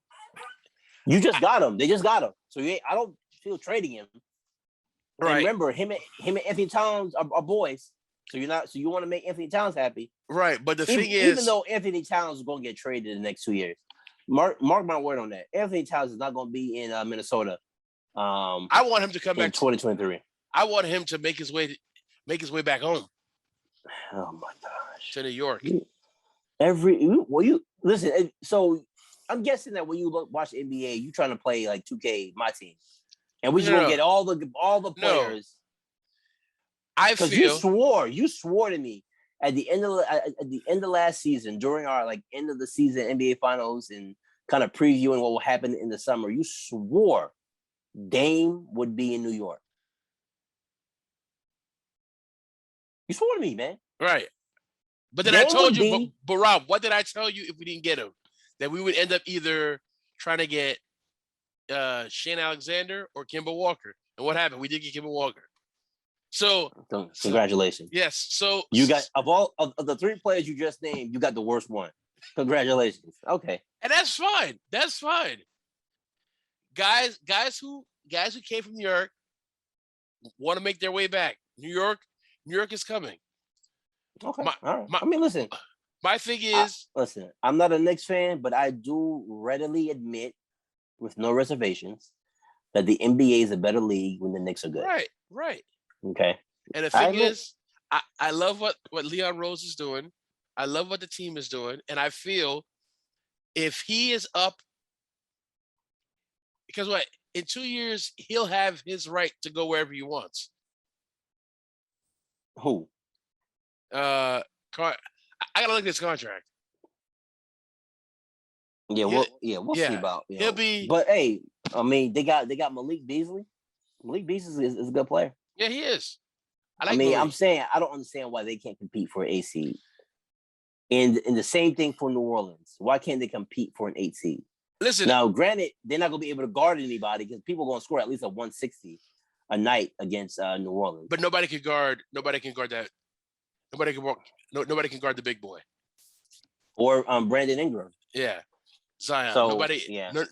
You just got him. They just got him. So I don't feel trading him. right, And remember, him and Anthony Towns are boys. So you want to make Anthony Towns happy. right. But the thing Even is, though Anthony Towns is going to get traded in the next 2 years, mark my word on that. Anthony Towns is not going to be in Minnesota. I want him to come in back 2023. I want him to make his way back home. Oh my gosh! To New York. You listen. So I'm guessing that when you watch the NBA, you trying to play like 2K, my team, and we just gonna get all the players. I feel you swore to me at the end of last season during our like end of the season NBA finals and kind of previewing what will happen in the summer. You swore Dame would be in New York. You swore to me, man. Right. But then I told you, but Rob, what did I tell you if we didn't get him? That we would end up either trying to get Shane Alexander or Kemba Walker. And what happened? We did get Kemba Walker. So congratulations. Yes. So you got of the 3 players you just named, you got the worst one. Congratulations. Okay. And that's fine. That's fine. Guys who came from New York want to make their way back. New York is coming. Okay. All right. I mean, listen. My thing is, listen. I'm not a Knicks fan, but I do readily admit, with no reservations, that the NBA is a better league when the Knicks are good. Right. Okay. And the thing is, I love what Leon Rose is doing. I love what the team is doing, and I feel if he is up, because in 2 years he'll have his right to go wherever he wants. Who? I gotta look at his contract. Yeah, we'll see about. He'll be. But hey, I mean, they got Malik Beasley. Malik Beasley is a good player. Yeah, he is. I'm saying I don't understand why they can't compete for an 8 seed. And the same thing for New Orleans. Why can't they compete for an 8 seed? Listen. Now, granted, they're not gonna be able to guard anybody because people are gonna score at least a 160 a night against New Orleans. But nobody can guard that. Nobody can guard the big boy. Or Brandon Ingram. Yeah. Zion. So,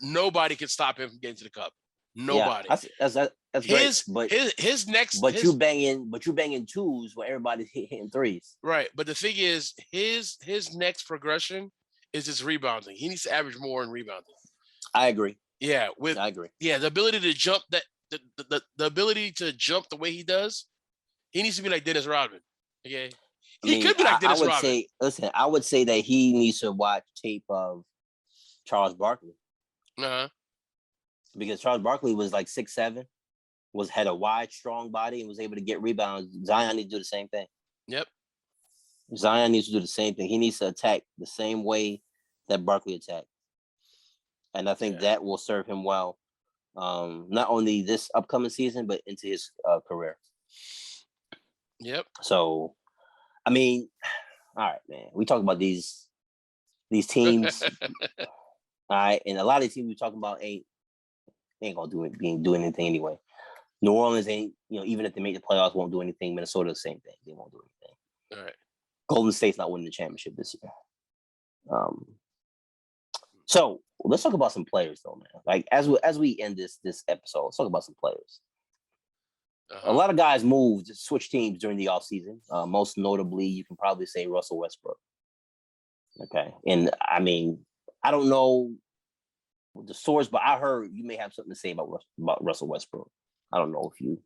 nobody can stop him from getting to the cup. Nobody. Yeah, that's great. But his next. You banging twos where everybody's hitting threes. Right, but the thing is, his next progression is his rebounding. He needs to average more in rebounding. I agree. Yeah, I agree. Yeah, the ability to jump the ability to jump the way he does, he needs to be like Dennis Rodman. Okay. He could be like Dennis Rodman. I would say that he needs to watch tape of Charles Barkley. Because Charles Barkley was like 6'7", had a wide, strong body and was able to get rebounds. Zion needs to do the same thing. Yep. Zion needs to do the same thing. He needs to attack the same way that Barkley attacked. And I think that will serve him well, not only this upcoming season, but into his career. Yep. So, I mean, all right, man. We talk about these teams. All right. And a lot of the teams we talking about ain't gonna do anything anyway. New Orleans ain't, even if they make the playoffs, won't do anything. Minnesota, the same thing. They won't do anything. All right. Golden State's not winning the championship this year. So let's talk about some players, though, man. Like as we end this episode, let's talk about some players. A lot of guys moved, switch teams during the offseason. Most notably, you can probably say Russell Westbrook. Okay, and I mean, I don't know the source, but I heard you may have something to say about Russell Westbrook. I don't know if you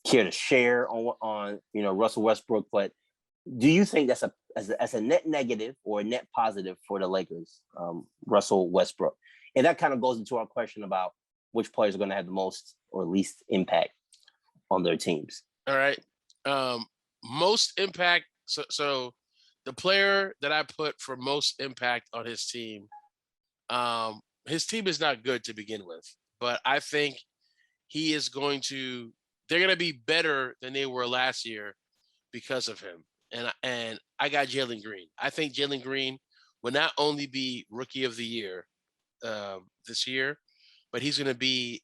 care to share on Russell Westbrook, but do you think that's a net negative or a net positive for the Lakers, Russell Westbrook? And that kind of goes into our question about which players are going to have the most or least impact on their teams. All right. Most impact. So the player that I put for most impact on his team is not good to begin with, but I think they're going to be better than they were last year because of him. And I got Jalen Green. I think Jalen Green will not only be Rookie of the Year this year, but he's going to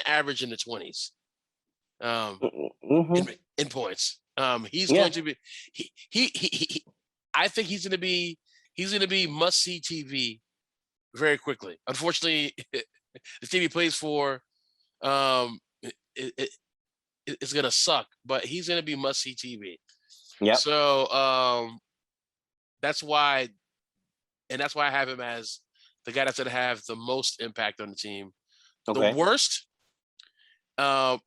average in the 20s in points. He's going to be. I think he's going to be he's going to be must-see TV very quickly. Unfortunately, the team he plays for, it's going to suck, but he's going to be must-see TV. Yep. So that's why I have him as the guy that's going to have the most impact on the team. Okay. The worst, and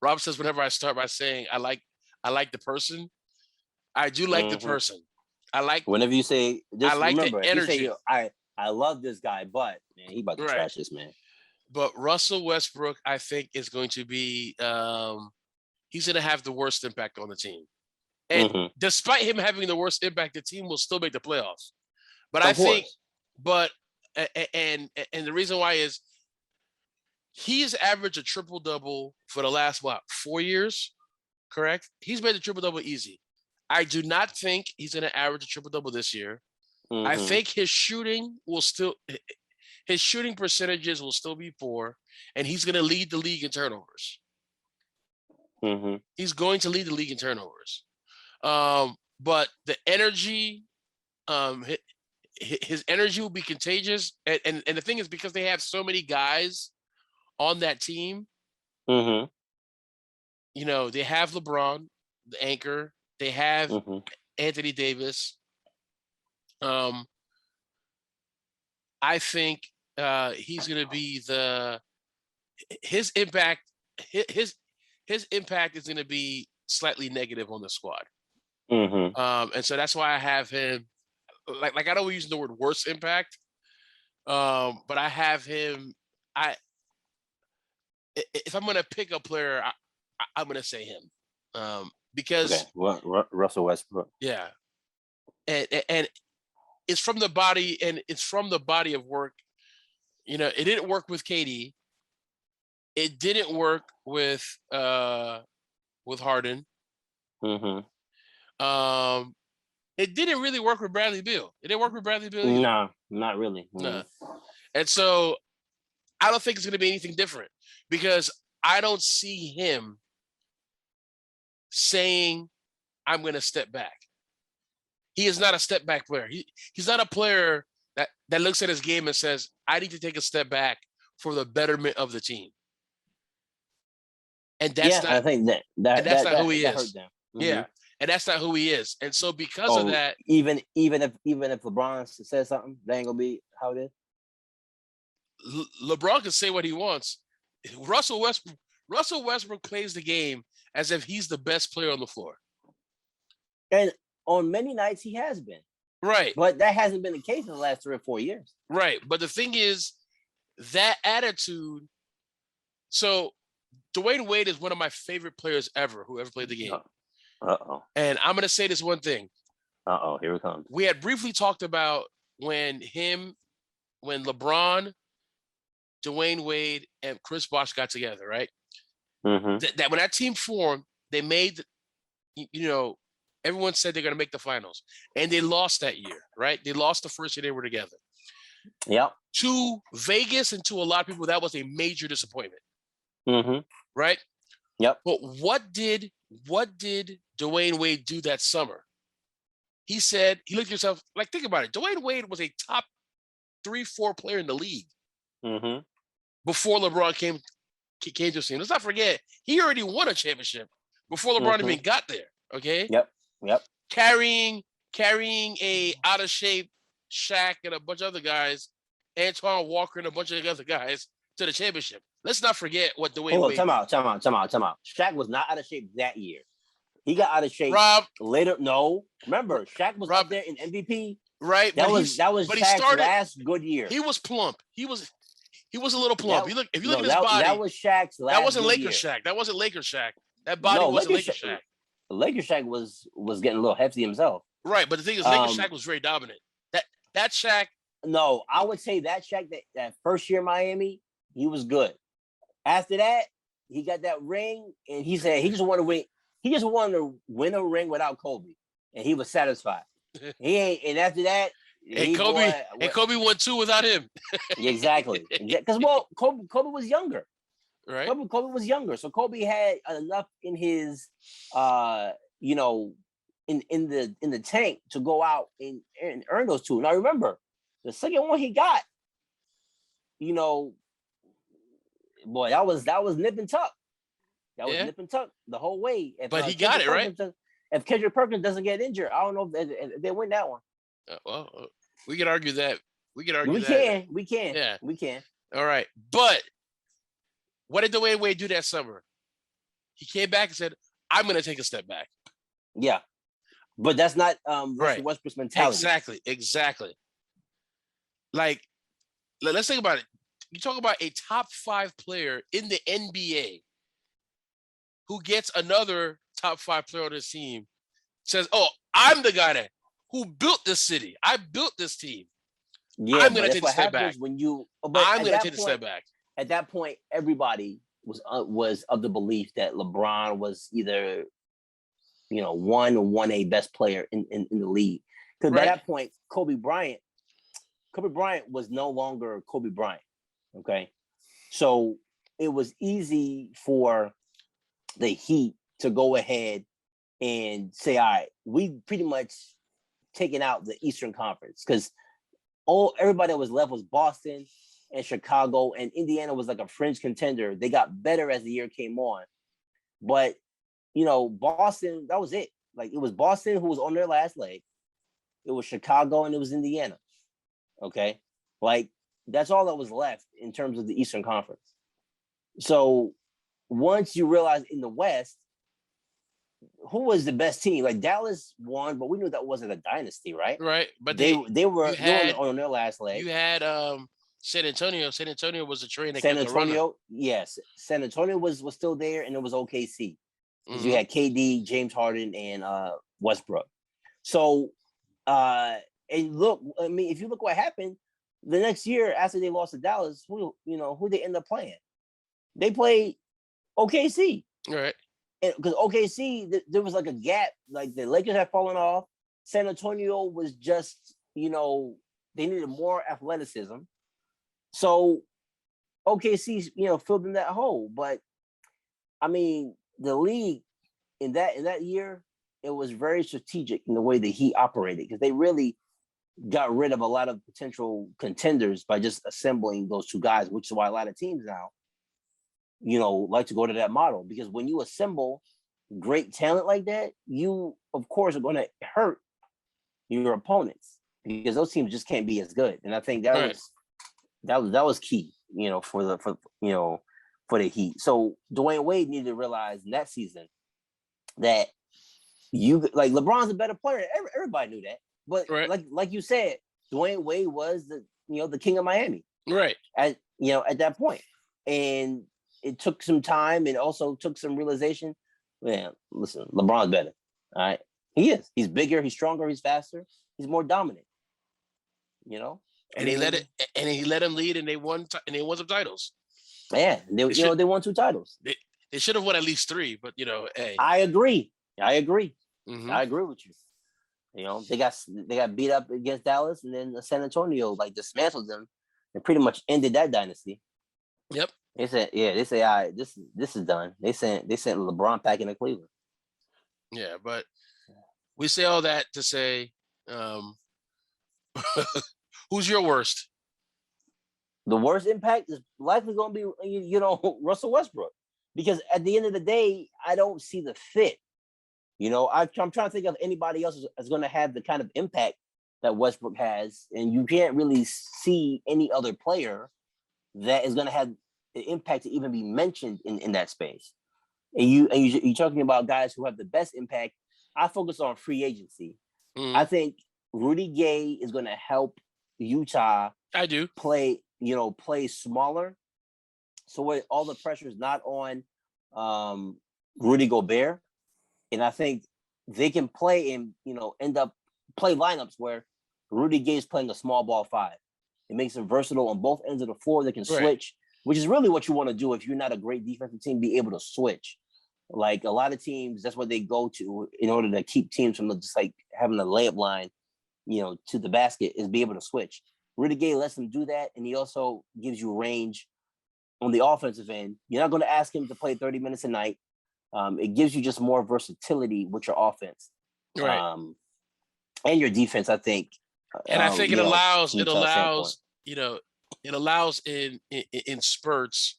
Rob says whenever I start by saying I like the person, I do like the person. I like whenever you say, just remember, the energy. You say, I love this guy, but man, he about to trash this man. But Russell Westbrook, I think, is going to be he's going to have the worst impact on the team. And despite him having the worst impact, the team will still make the playoffs. But I think, and the reason why is he's averaged a triple-double for the last, 4 years, correct? He's made the triple-double easy. I do not think he's going to average a triple-double this year. I think his shooting percentages will still be poor, and he's going to lead the league in turnovers. He's going to lead the league in turnovers. But the energy, his energy will be contagious. And the thing is, because they have so many guys on that team, you know, they have LeBron, the anchor. They have Anthony Davis. I think he's going to be his impact is going to be slightly negative on the squad. And so that's why I have him like I know we're using the word worst impact. But I have him. If I'm going to pick a player, I'm going to say him. Because Russell Westbrook. Yeah. And it's from the body, and it's from the body of work. You know, it didn't work with KD. It didn't work with Harden. It didn't really work with Bradley Beal. It didn't work with Bradley Beal either. No, not really. No. And so I don't think it's going to be anything different, because I don't see him saying, I'm going to step back. He is not a step back player. He's not a player that looks at his game and says, I need to take a step back for the betterment of the team. And that's not, I think that's not who he is. Yeah. And that's not who he is. And so because of that, even if LeBron says something, that ain't gonna be how it is. LeBron can say what he wants. Russell Westbrook plays the game as if he's the best player on the floor. And on many nights he has been. Right. But that hasn't been the case in the last 3 or 4 years. Right. But the thing is, that attitude. So Dwayne Wade is one of my favorite players ever who ever played the game. And I'm going to say this one thing. Here it comes. We had briefly talked about when LeBron, Dwayne Wade, and Chris Bosh got together, right? That when that team formed, they made, everyone said they're going to make the finals. And they lost that year, right? They lost the first year they were together. Yep. To Vegas and to a lot of people, that was a major disappointment. Right? Yep. But what did Dwayne Wade do that summer? He said, he looked at himself, like, think about it. Dwayne Wade was a top 3-4 player in the league before LeBron came to the scene. Let's not forget, he already won a championship before LeBron even got there. Okay. Yep. Carrying a out of shape Shaq and a bunch of other guys, Antoine Walker and a bunch of other guys to the championship. Let's not forget what Dwayne Wade. Time out. Shaq was not out of shape that year. He got out of shape later. No, remember, Shaq was up there in MVP. Right. That was Shaq's last good year. He was plump. He was a little plump. If you look at his body, that was Shaq's last. That wasn't Lakers year. Shaq. That wasn't Lakers Shaq. That body wasn't Lakers Shaq. Lakers Shaq was getting a little hefty himself. Right, but the thing is, Lakers Shaq was very dominant. That Shaq. No, I would say that Shaq that first year in Miami, he was good. After that, he got that ring, and he said he just wanted to win. He just wanted to win a ring without Kobe, and he was satisfied. He ain't. And after that, Kobe won 2 without him. Exactly. Because Kobe was younger. Right. Kobe was younger, so Kobe had enough in his in the tank to go out and earn those two. Now remember, the second one he got, you know, boy, that was nip and tuck. That was nip and tuck the whole way. But he got it, right? If Kendrick Perkins doesn't get injured, I don't know if they win that one. Well, we can argue that. We can. Yeah. We can. All right. But what did Dwayne Wade do that summer? He came back and said, I'm going to take a step back. Yeah. But that's not Russell Westbrook's mentality. Exactly. Like, let's think about it. You talk about a top 5 player in the NBA who gets another top 5 player on his team, says, oh, I'm the guy who built this city. I built this team. Yeah, I'm going to take a step back. I'm going to take a step back. At that point, everybody was of the belief that LeBron was either, 1A best player in the league. Because by that point, Kobe Bryant was no longer Kobe Bryant. Okay. So it was easy for the Heat to go ahead and say, all right, we pretty much taken out the Eastern Conference, because everybody that was left was Boston and Chicago, and Indiana was like a fringe contender. They got better as the year came on. But, Boston, that was it. Like, it was Boston who was on their last leg. It was Chicago and it was Indiana. Okay. Like, that's all that was left in terms of the Eastern Conference. So once you realize in the West, who was the best team? Like, Dallas won, but we knew that wasn't a dynasty, right? Right. But they were on their last leg. You had San Antonio. San Antonio was a train that San Antonio, yes. San Antonio was still there, and it was OKC. Because you had KD, James Harden, and Westbrook. So, and look, I mean, if you look what happened, the next year after they lost to Dallas, who they end up playing? They played OKC. Right. Because OKC, there was like a gap. Like, the Lakers had fallen off. San Antonio was just, they needed more athleticism. So OKC, filled in that hole. But I mean, the league in that year, it was very strategic in the way that he operated, because they really got rid of a lot of potential contenders by just assembling those two guys, which is why a lot of teams now, like to go to that model, because when you assemble great talent like that, you of course are going to hurt your opponents, because those teams just can't be as good. And I think that was key, for the Heat. So Dwayne Wade needed to realize in that season that LeBron's a better player. Everybody knew that, but like you said, Dwayne Wade was the king of Miami, right? At that point, and it took some time, and also took some realization. Man, listen, LeBron's better. All right, he is. He's bigger. He's stronger. He's faster. He's more dominant. And he let him lead, and they won. And they won some titles. Yeah, they won 2 titles. They should have won at least 3, but hey. I agree. Mm-hmm. I agree with you. They got beat up against Dallas, and then San Antonio dismantled them and pretty much ended that dynasty. Yep. They said, all right, this is done. They sent LeBron back into Cleveland. Yeah, but we say all that to say, who's your worst? The worst impact is likely going to be, Russell Westbrook, because at the end of the day, I don't see the fit. I'm trying to think of anybody else that's going to have the kind of impact that Westbrook has, and you can't really see any other player that is going to have the impact to even be mentioned in that space. And you're talking about guys who have the best impact. I focus on free agency. I think Rudy Gay is going to help Utah. I do play smaller, so where all the pressure is not on Rudy Gobert, and I think they can play and end up play lineups where Rudy Gay is playing a small ball 5. It makes them versatile on both ends of the floor. They can switch, which is really what you want to do if you're not a great defensive team. Be able to switch. Like, a lot of teams, that's what they go to in order to keep teams from just having a layup line, to the basket, is be able to switch. Rudy Gay lets him do that, and he also gives you range on the offensive end. You're not going to ask him to play 30 minutes a night. It gives you just more versatility with your offense. Right. And your defense, I think. And I think it allows standpoint. it allows in spurts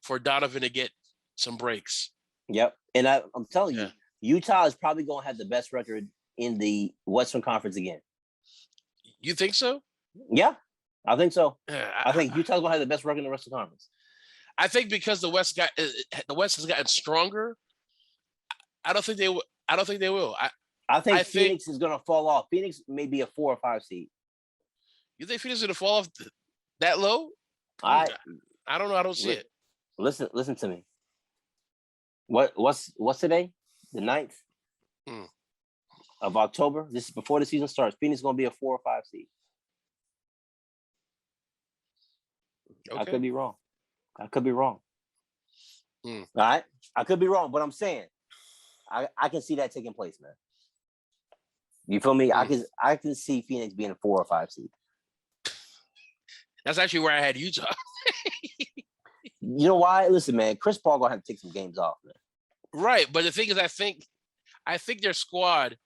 for Donovan to get some breaks. Yep. And I'm telling Yeah. you, Utah is probably going to have the best record in the Western Conference again. You think so? Yeah, I think so. Yeah, I think Utah's going to have the best record in the Western Conference. I think because the West has gotten stronger. I don't think they will. I don't think they will. I think Phoenix is going to fall off. Phoenix may be a 4 or 5 seed. You think Phoenix is going to fall off that low? I don't know. I don't see it. Listen to me. What's today? The 9th of October. This is before the season starts. Phoenix is going to be a 4 or 5 seed. Okay. I could be wrong. All right, I could be wrong, but I'm saying I can see that taking place, man. You feel me? I can see Phoenix being a 4 or 5 seed. That's actually where I had Utah. You know why? Listen, man, Chris Paul gonna have to take some games off, man. Right, but the thing is, I think their squad.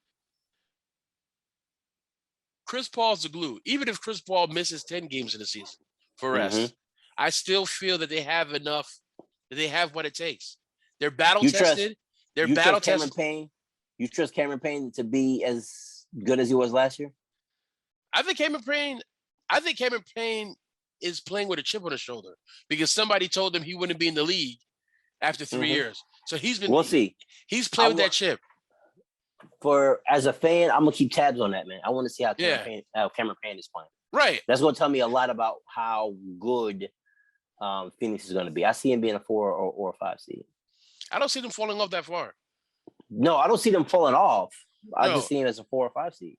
Chris Paul's the glue. Even if Chris Paul misses 10 games in the season for rest, I still feel that they have enough. That they have what it takes. They're battle tested. They're battle tested. You trust Cameron Payne to be as good as he was last year? I think Cameron Payne is playing with a chip on his shoulder because somebody told him he wouldn't be in the league after 3 years. So he's been. We'll see. He's playing with that chip. As a fan, I'm gonna keep tabs on that, man. I want to see how Cameron Payne is playing. Right. That's gonna tell me a lot about how good Phoenix is gonna be. I see him being a 4 or 5 seed. I don't see them falling off that far. No, I don't see them falling off. I just see him as a 4 or 5 seed.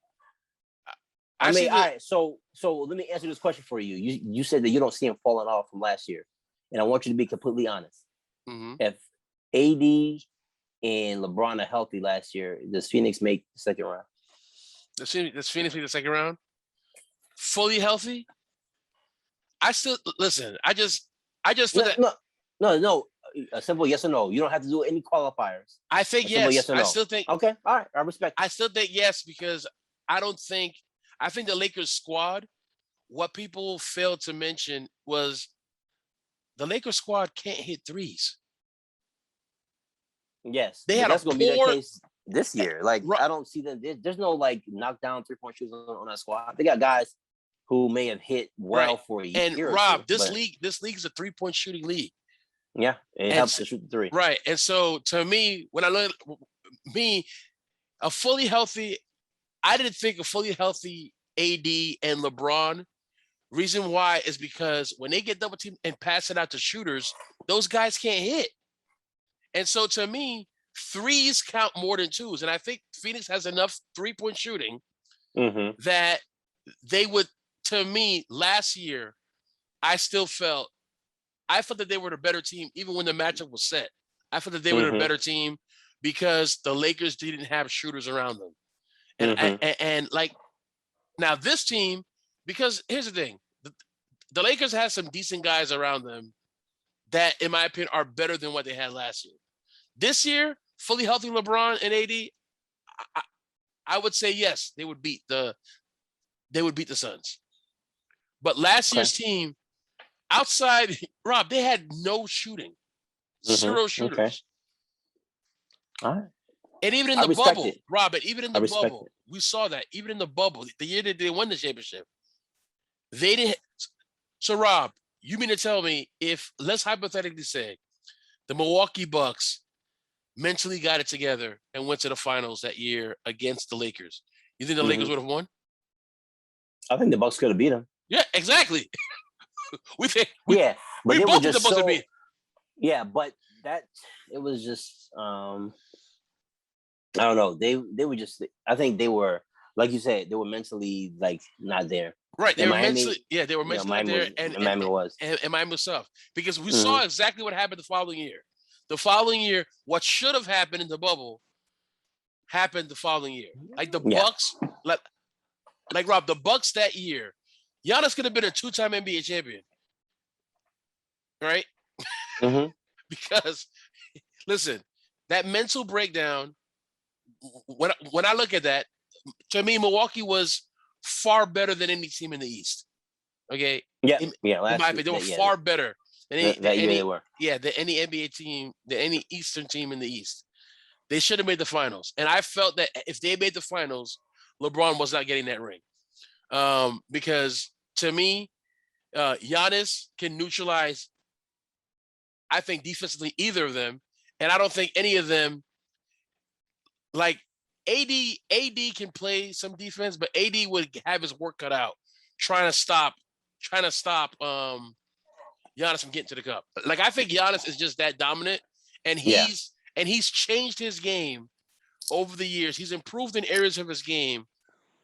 All right. So let me answer this question for you. You said that you don't see him falling off from last year, and I want you to be completely honest. If AD and LeBron are healthy last year, does Phoenix make the second round? Does Phoenix make the second round? Fully healthy? I still listen. I just no. A simple yes or no. You don't have to do any qualifiers. I think yes. Yes or no. I still think. Okay. All right. I respect. I still think yes because I think the Lakers squad. What people failed to mention was the Lakers squad can't hit threes. Yes, that's going to be the case this year. Like I don't see them. There's no like knockdown 3-point shooters on that squad. They got guys who may have hit well for a year. And Rob, this league is a 3-point shooting league. Yeah, it helps to shoot the 3. Right. And so to me, when I look a fully healthy, I didn't think a fully healthy AD and LeBron. Reason why is because when they get double teamed and pass it out to shooters, those guys can't hit. And so to me, threes count more than twos. And I think Phoenix has enough 3-point shooting that they would, to me, last year, I felt that they were the better team, even when the matchup was set. I felt that they were the better team because the Lakers didn't have shooters around them. And like now this team, because here's the thing, the Lakers have some decent guys around them that, in my opinion, are better than what they had last year. This year, fully healthy LeBron and AD, I would say yes, they would beat the Suns. But last year's team, outside Rob, they had no shooting, 0 shooters. Okay. All right. And even in the bubble, Rob, even in the bubble, we saw that. Even in the bubble, the year that they won the championship, they didn't. So, Rob, you mean to tell me if, let's hypothetically say, the Milwaukee Bucks mentally got it together and went to the finals that year against the Lakers, you think the Lakers would have won? I think the Bucks could have beat them. Yeah, exactly. we both think the Bucks would beat. Yeah, but it was just I don't know. They were just. I think they were, like you said, they were mentally like not there. Right. They were mentally not there. And Miami was. And Miami was tough because we saw exactly what happened the following year. The following year, what should have happened in the bubble happened the following year. Like the Bucks, like Rob, the Bucks that year, Giannis could have been a 2-time NBA champion. Right? Because listen, that mental breakdown, when I look at that, to me, Milwaukee was far better than any team in the East. Okay. Yeah. In Last my opinion, they were far better than any, that year they were. Yeah, than any NBA team, than any Eastern team in the East. They should have made the finals. And I felt that if they made the finals, LeBron was not getting that ring. Because to me, Giannis can neutralize, I think, defensively either of them. And I don't think any of them, like AD can play some defense, but AD would have his work cut out trying to stop Giannis from getting to the cup. Like, I think Giannis is just that dominant, and he's changed his game over the years. He's improved in areas of his game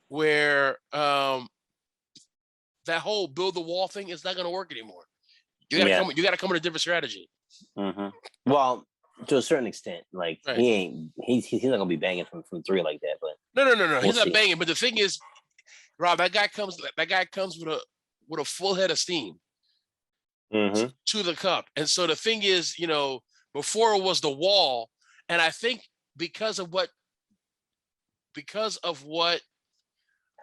where that whole build the wall thing is not going to work anymore. You got to come with a different strategy. Mm-hmm. Well, to a certain extent, like right. he's not gonna be banging from three like that. But no, he's not banging. But the thing is, Rob, that guy comes with a full head of steam to the cup. And so the thing is, before it was the wall, and I think because of what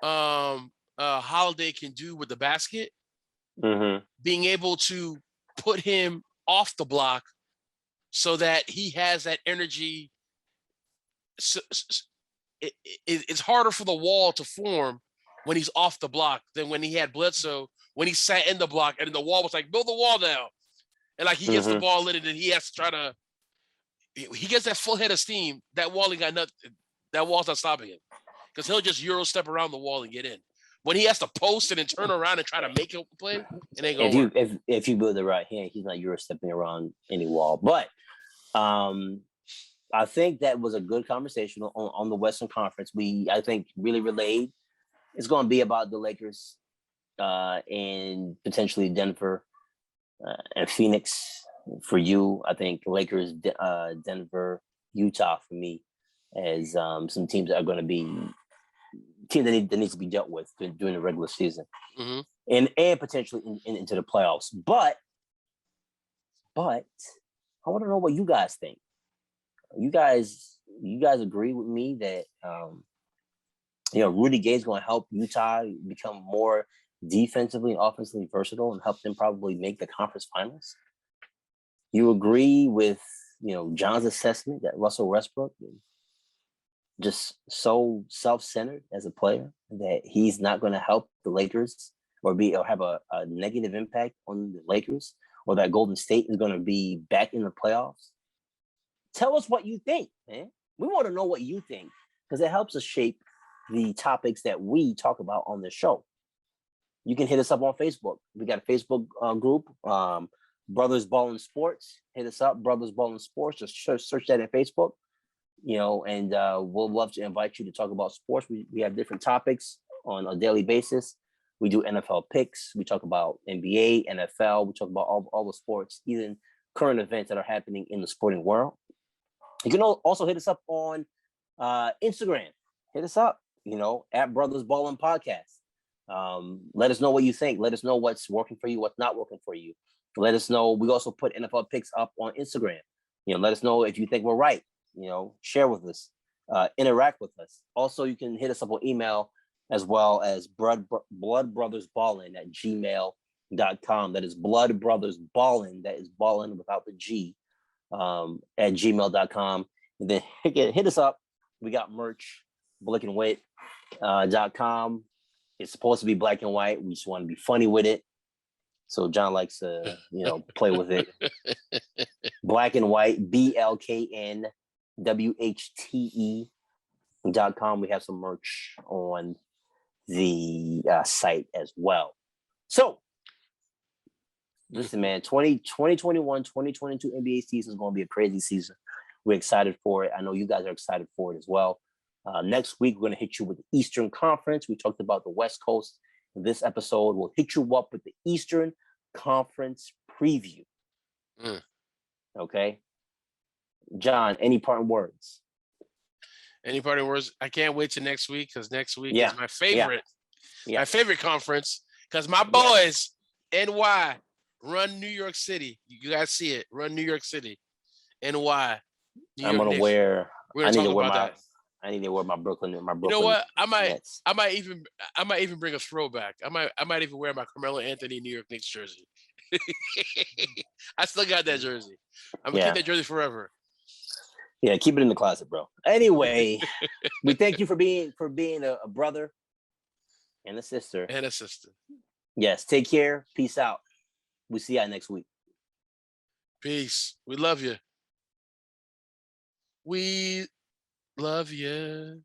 Holiday can do with the basket, being able to put him off the block so that he has that energy. So, it's harder for the wall to form when he's off the block than when he had Bledsoe, when he sat in the block and the wall was like, build the wall now. And like he gets the ball in it and he has to he gets that full head of steam. That wall ain't got nothing. That wall's not stopping him because he'll just Euro step around the wall and get in. When he has to post it and turn around and try to make a play, it ain't gonna work. If you build the right hand, he's not Euro stepping around any wall. But I think that was a good conversation on the Western Conference. I think really relayed. It's going to be about the Lakers and potentially Denver and Phoenix for you. I think Lakers, Denver, Utah for me as some teams that are going to be teams that needs to be dealt with during the regular season and potentially into the playoffs. But I want to know what you guys think. You guys agree with me that Rudy Gay's going to help Utah become more defensively and offensively versatile and help them probably make the conference finals? You agree with John's assessment that Russell Westbrook is just so self-centered as a player that he's not going to help the Lakers or have a negative impact on the Lakers, or that Golden State is going to be back in the playoffs? Tell us what you think, man. We want to know what you think because it helps us shape the topics that we talk about on this show. You can hit us up on Facebook. We got a Facebook group, Brothers Ballin Sports. Hit us up, Brothers Ballin Sports. Just search that in Facebook, and we'll love to invite you to talk about sports. We have different topics on a daily basis. We do NFL picks. We talk about NBA, NFL. We talk about all the sports, even current events that are happening in the sporting world. You can also hit us up on Instagram. Hit us up, at Brothers Ballin Podcast. Let us know what you think. Let us know what's working for you, what's not working for you. Let us know. We also put NFL picks up on Instagram. Let us know if you think we're right. Share with us, interact with us. Also, you can hit us up on email as well as bloodbrothersballin@gmail.com. That is bloodbrothersballin. That is ballin without the G. At gmail.com. And then hit us up. We got merch, blackandwhite.com. It's supposed to be black and white. We just want to be funny with it. So John likes to, play with it. Black and white, BLKNWHTE.com. We have some merch on the site as well. So listen, man, 2021, 2022 NBA season is going to be a crazy season. We're excited for it. I know you guys are excited for it as well. Next week, we're going to hit you with the Eastern Conference. We talked about the West Coast. In this episode, we'll hit you up with the Eastern Conference preview. Okay? John, any parting words? Any parting words? I can't wait till next week because next week is my favorite. My favorite conference because my boys, NY, run New York City. You guys see it. Run New York City. NY. I'm gonna wear. We're gonna talk about that. I need to wear my Brooklyn You know what? Nets. I might even bring a throwback. I might even wear my Carmelo Anthony New York Knicks jersey. I still got that jersey. I'm gonna keep that jersey forever. Yeah, keep it in the closet, bro. Anyway, we thank you for being a brother and a sister. And a sister. Yes, take care. Peace out. We'll see y'all next week. Peace. We love you. We love you.